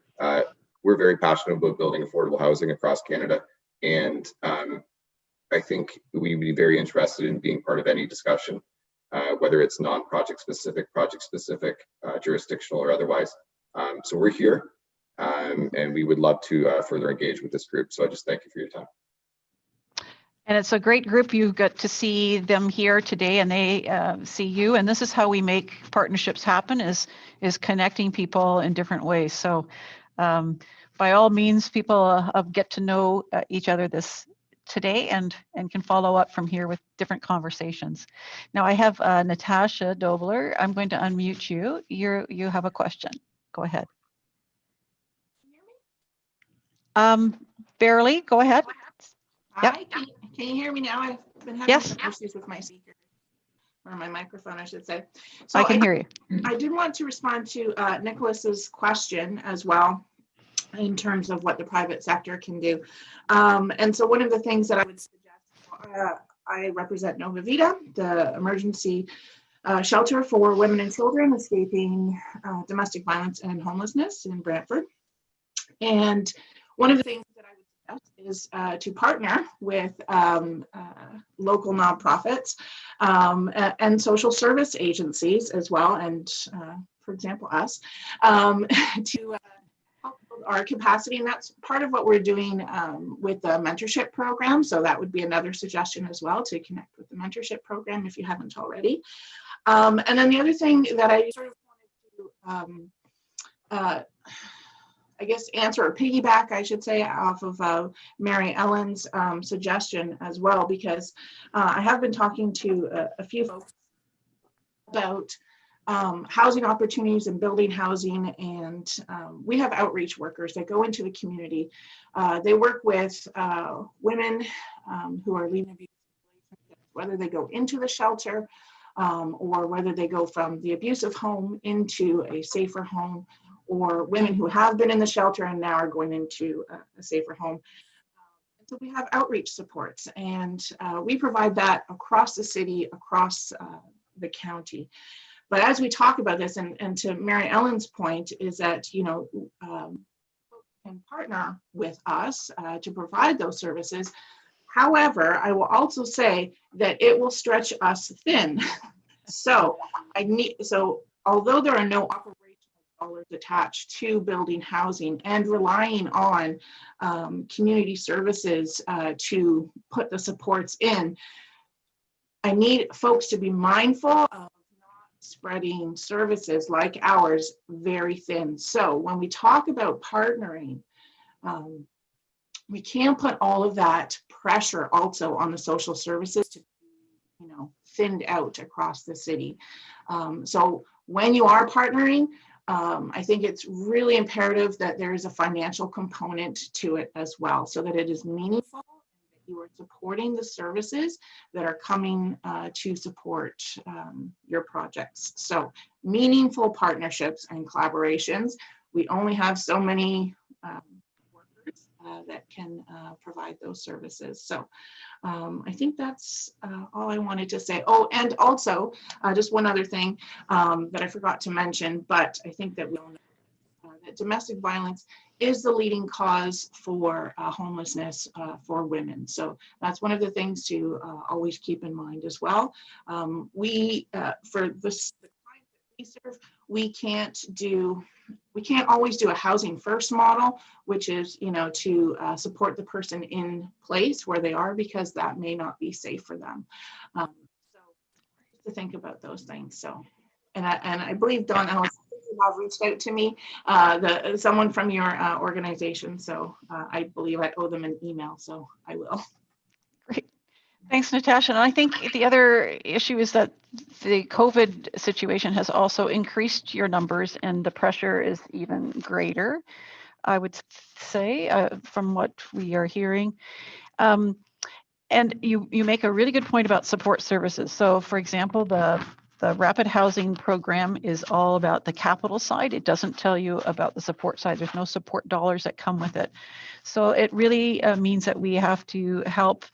We're very passionate about building affordable housing across Canada, and I think we'd be very interested in being part of any discussion, whether it's non-project specific, project specific, jurisdictional, or otherwise. So we're here, and we would love to further engage with this group. So I just thank you for your time. And it's a great group. You got to see them here today, and they see you. And this is how we make partnerships happen: is connecting people in different ways. So, by all means, people get to know each other this today and can follow up from here with different conversations. Now I have Natasha Dobler. I'm going to unmute you. You have a question. Go ahead. Barely. Go ahead. Hi, yep. Can you hear me now? I've been having some issues with my speaker, or my microphone, I should say. So I can hear you. I did want to respond to Nicholas's question as well, in terms of what the private sector can do. And so one of the things that I would suggest, I represent Nova Vita, the emergency shelter for women and children escaping domestic violence and homelessness in Brantford. And one of the things that I would suggest is to partner with local nonprofits and social service agencies as well, and for example, us, to help build our capacity. And that's part of what we're doing with the mentorship program. So that would be another suggestion as well, to connect with the mentorship program if you haven't already. And then the other thing that I sort of wanted to I guess answer or piggyback, I should say, off of Mary Ellen's suggestion as well, because I have been talking to a few folks about housing opportunities and building housing, and we have outreach workers that go into the community. They work with women who are leaving abusive relationships, whether they go into the shelter or whether they go from the abusive home into a safer home, or women who have been in the shelter and now are going into a safer home. So we have outreach supports, and we provide that across the city, across the county. But as we talk about this, and to Mary Ellen's point, is that, you know, can partner with us to provide those services. However, I will also say that it will stretch us thin. So although there are no operational dollars attached to building housing and relying on community services to put the supports in, I need folks to be mindful of not spreading services like ours very thin. So when we talk about partnering, we can put all of that pressure also on the social services to be, you know, thinned out across the city. So when you are partnering, I think it's really imperative that there is a financial component to it as well, so that it is meaningful, that you are supporting the services that are coming to support your projects. So meaningful partnerships and collaborations. We only have so many workers that can provide those services. So I think that's all I wanted to say. Oh, and also just one other thing that I forgot to mention, but I think that we all know that domestic violence is the leading cause for homelessness for women. So that's one of the things to always keep in mind as well. For the clients that we serve, we can't always do a housing first model, which is, you know, to support the person in place where they are, because that may not be safe for them. So to think about those things. So, and I believe Dawn Ellis have reached out to me, someone from your organization. So I believe I owe them an email, so I will. Great. Thanks, Natasha. And I think the other issue is that the COVID situation has also increased your numbers, and the pressure is even greater, I would say, from what we are hearing. And you make a really good point about support services. So, for example, the Rapid Housing Program is all about the capital side. It doesn't tell you about the support side. There's no support dollars that come with it. So it really means that we have to help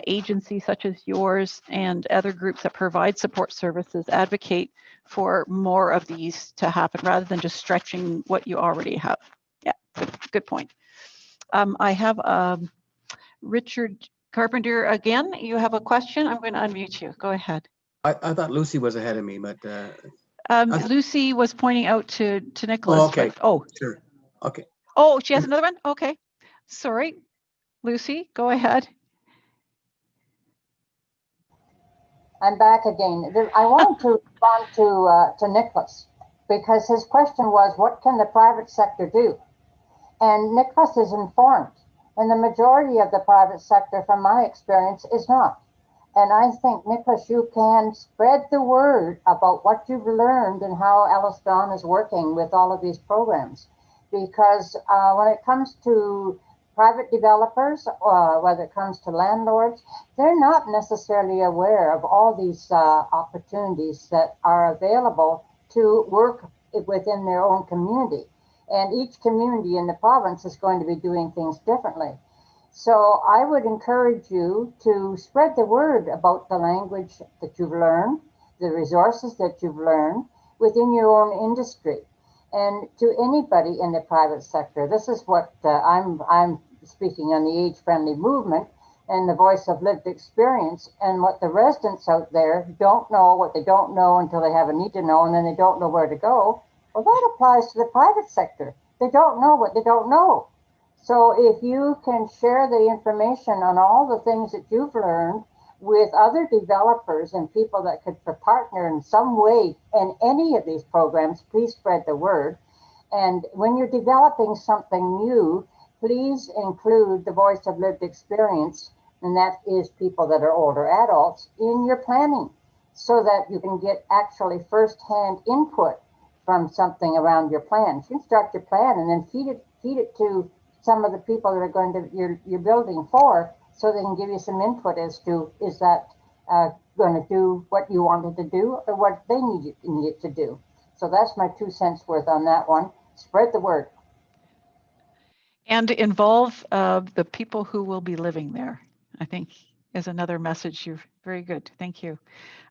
agencies such as yours and other groups that provide support services advocate for more of these to happen, rather than just stretching what you already have. Yeah, good point. I have Richard Carpenter again. You have a question? I'm going to unmute you. Go ahead. I thought Lucy was ahead of me, but Lucy was pointing out to Nicholas. Oh, okay. But, sure. Okay. Oh, she has another one? Okay. Sorry. Lucy, go ahead. I'm back again. I wanted to respond to Nicholas, because his question was, what can the private sector do? And Nicholas is informed. And the majority of the private sector, from my experience, is not. And I think, Nicholas, you can spread the word about what you've learned and how Alice Dawn is working with all of these programs. Because when it comes to private developers, whether it comes to landlords, they're not necessarily aware of all these opportunities that are available to work within their own community. And each community in the province is going to be doing things differently. So I would encourage you to spread the word about the language that you've learned, the resources that you've learned within your own industry. And to anybody in the private sector, this is what I'm speaking on the age-friendly movement and the voice of lived experience, and what the residents out there don't know, what they don't know until they have a need to know, and then they don't know where to go. Well, that applies to the private sector. They don't know what they don't know. So if you can share the information on all the things that you've learned with other developers and people that could partner in some way in any of these programs, please spread the word. And when you're developing something new, please include the voice of lived experience, and that is people that are older adults, in your planning, so that you can get actually first-hand input from something around your plan. You can start your plan and then feed it to some of the people that are going to you're building for, so they can give you some input as to, is that going to do what you wanted to do or what they need it to do. So that's my 2 cents worth on that one. Spread the word. And involve the people who will be living there, I think, is another message. You're very good. Thank you.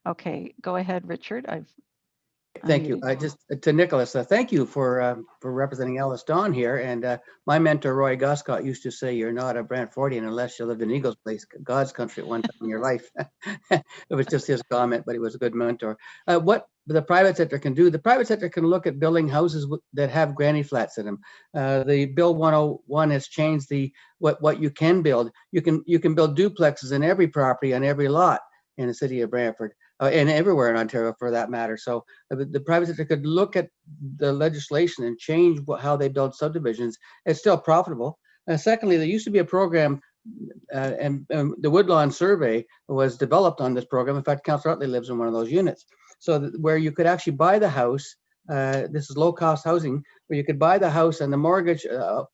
Okay, go ahead, Richard. Thank you. I just to Nicholas, thank you for representing Alice Dawn here. And my mentor Roy Guscott used to say, "You're not a Brantfordian unless you lived in Eagle's Place, God's country, at one time in your life." It was just his comment, but he was a good mentor. What the private sector can do, the private sector can look at building houses that have granny flats in them. The Bill 101 has changed what you can build. You can build duplexes in every property on every lot in the city of Brantford. And everywhere in Ontario for that matter. So the private sector could look at the legislation and change how they build subdivisions. It's still profitable. Secondly, there used to be a program and the Woodlawn Survey was developed on this program. In fact, Councillor Utley lives in one of those units. So where you could actually buy the house, this is low cost housing, where you could buy the house and the mortgage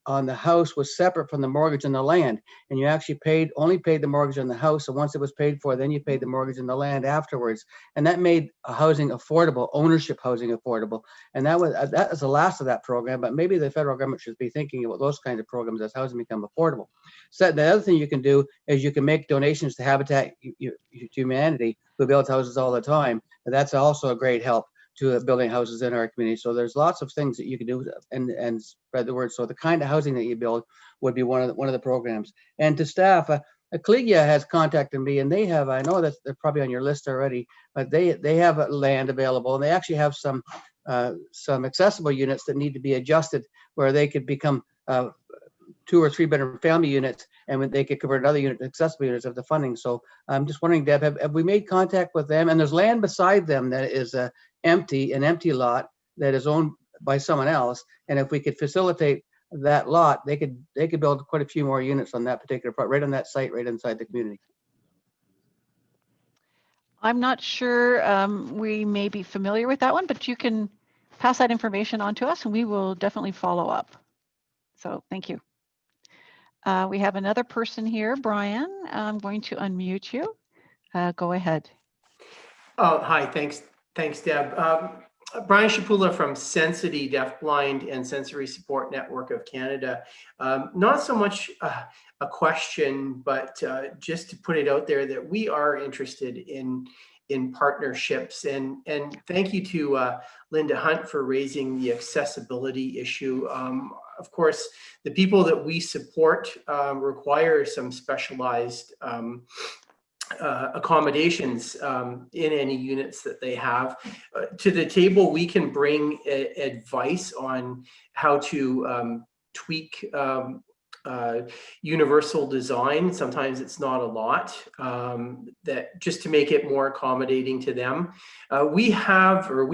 on the house was separate from the mortgage on the land. And you actually only paid the mortgage on the house. And once it was paid for, then you paid the mortgage on the land afterwards. And that made housing affordable, ownership housing affordable. And that was the last of that program, but maybe the federal government should be thinking about those kinds of programs as housing become affordable. So the other thing you can do is you can make donations to Habitat Humanity, who builds houses all the time. And that's also a great help to building houses in our community. So there's lots of things that you can do and spread the word. So the kind of housing that you build would be one of the programs. And to staff, Collegia has contacted me, and they have, I know that they're probably on your list already, but they have land available, and they actually have some accessible units that need to be adjusted where they could become 2 or 3 bedroom family units, and they could convert another unit to accessible units of the funding. So I'm just wondering, Deb, have we made contact with them? And there's land beside them that is an empty lot that is owned by someone else. And if we could facilitate that lot, they could build quite a few more units on that particular part, right on that site, right inside the community. I'm not sure we may be familiar with that one, but you can pass that information on to us and we will definitely follow up. So thank you. We have another person here, Brian. I'm going to unmute you. Go ahead. Oh, hi, thanks, Deb. Brian Shapula from Sensity Deafblind and Sensory Support Network of Canada. Not so much a question, but just to put it out there that we are interested in partnerships. And thank you to Linda Hunt for raising the accessibility issue. Of course, the people that we support require some specialized accommodations in any units that they have. To the table, we can bring advice on how to tweak universal design. Sometimes it's not a lot, that just to make it more accommodating to them. We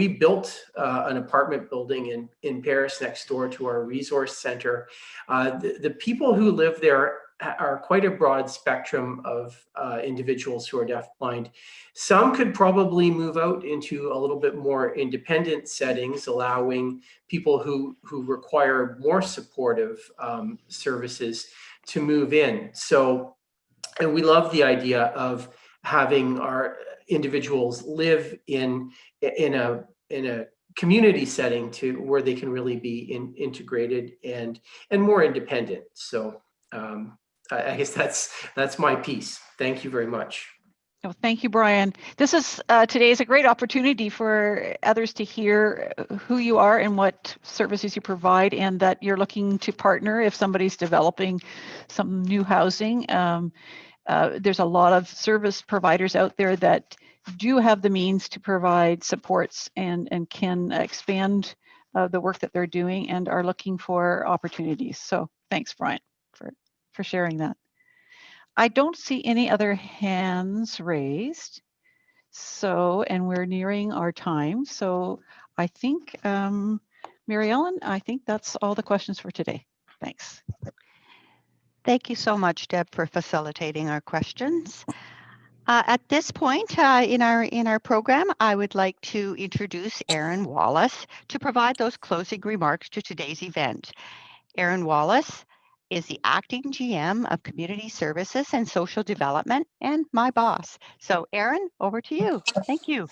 built an apartment building in Paris next door to our resource center. The people who live there are quite a broad spectrum of individuals who are deafblind. Some could probably move out into a little bit more independent settings, allowing people who require more supportive services to move in. So, and we love the idea of having our individuals live in a community setting to where they can really be integrated and more independent. So I guess that's my piece. Thank you very much. Oh, thank you, Brian. This is today is a great opportunity for others to hear who you are and what services you provide, and that you're looking to partner if somebody's developing some new housing. There's a lot of service providers out there that do have the means to provide supports and can expand the work that they're doing and are looking for opportunities. So thanks, Brian, for sharing that. I don't see any other hands raised. So, and we're nearing our time. So I think, Mary Ellen, I think that's all the questions for today. Thanks. Thank you so much, Deb, for facilitating our questions. At this point in our program, I would like to introduce Aaron Wallace to provide those closing remarks to today's event. Aaron Wallace is the acting GM of Community Services and Social Development and my boss. So Aaron, over to you. Thank you.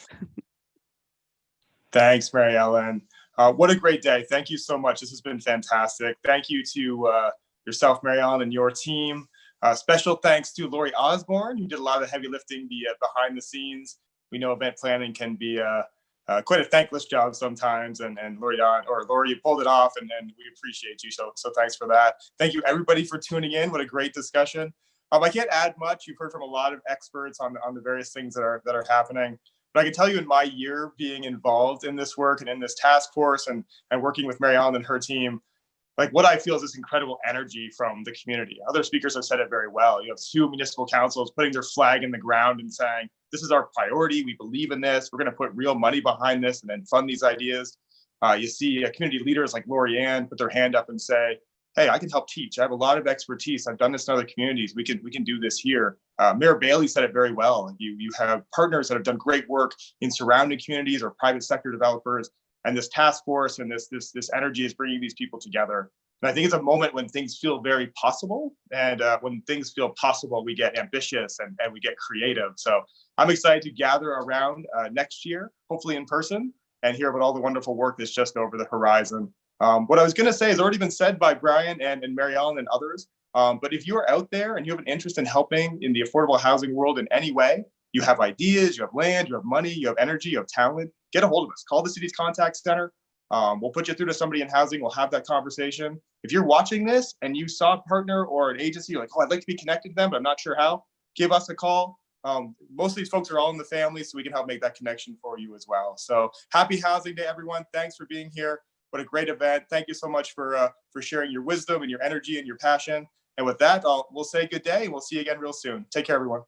Thanks, Mary Ellen. What a great day. Thank you so much. This has been fantastic. Thank you to yourself, Mary Ellen, and your team. Special thanks to Lori Osborne, who did a lot of the heavy lifting behind the scenes. We know event planning can be quite a thankless job sometimes, and Lori, you pulled it off, and we appreciate you. So thanks for that. Thank you everybody for tuning in. What a great discussion. I can't add much. You've heard from a lot of experts on the various things that are happening. But I can tell you, in my year being involved in this work and in this task force and working with Mary Ellen and her team, like what I feel is this incredible energy from the community. Other speakers have said it very well. You have 2 municipal councils putting their flag in the ground and saying, this is our priority. We believe in this. We're going to put real money behind this and then fund these ideas. You see community leaders like Lori Ann put their hand up and say, hey, I can help teach. I have a lot of expertise. I've done this in other communities. We can do this here. Mayor Bailey said it very well. You have partners that have done great work in surrounding communities or private sector developers. And this task force and this energy is bringing these people together. And I think it's a moment when things feel very possible. And when things feel possible, we get ambitious and we get creative. So I'm excited to gather around next year, hopefully in person, and hear about all the wonderful work that's just over the horizon. What I was going to say has already been said by Brian and Mary Ellen and others. But if you are out there and you have an interest in helping in the affordable housing world in any way, you have ideas, you have land, you have money, you have energy, you have talent, get a hold of us. Call the city's contact center. We'll put you through to somebody in housing. We'll have that conversation. If you're watching this and you saw a partner or an agency, you're like, oh, I'd like to be connected to them, but I'm not sure how, give us a call. Most of these folks are all in the family, so we can help make that connection for you as well. So happy Housing Day, everyone. Thanks for being here. What a great event. Thank you so much for sharing your wisdom and your energy and your passion. And with that, we'll say good day. We'll see you again real soon. Take care, everyone.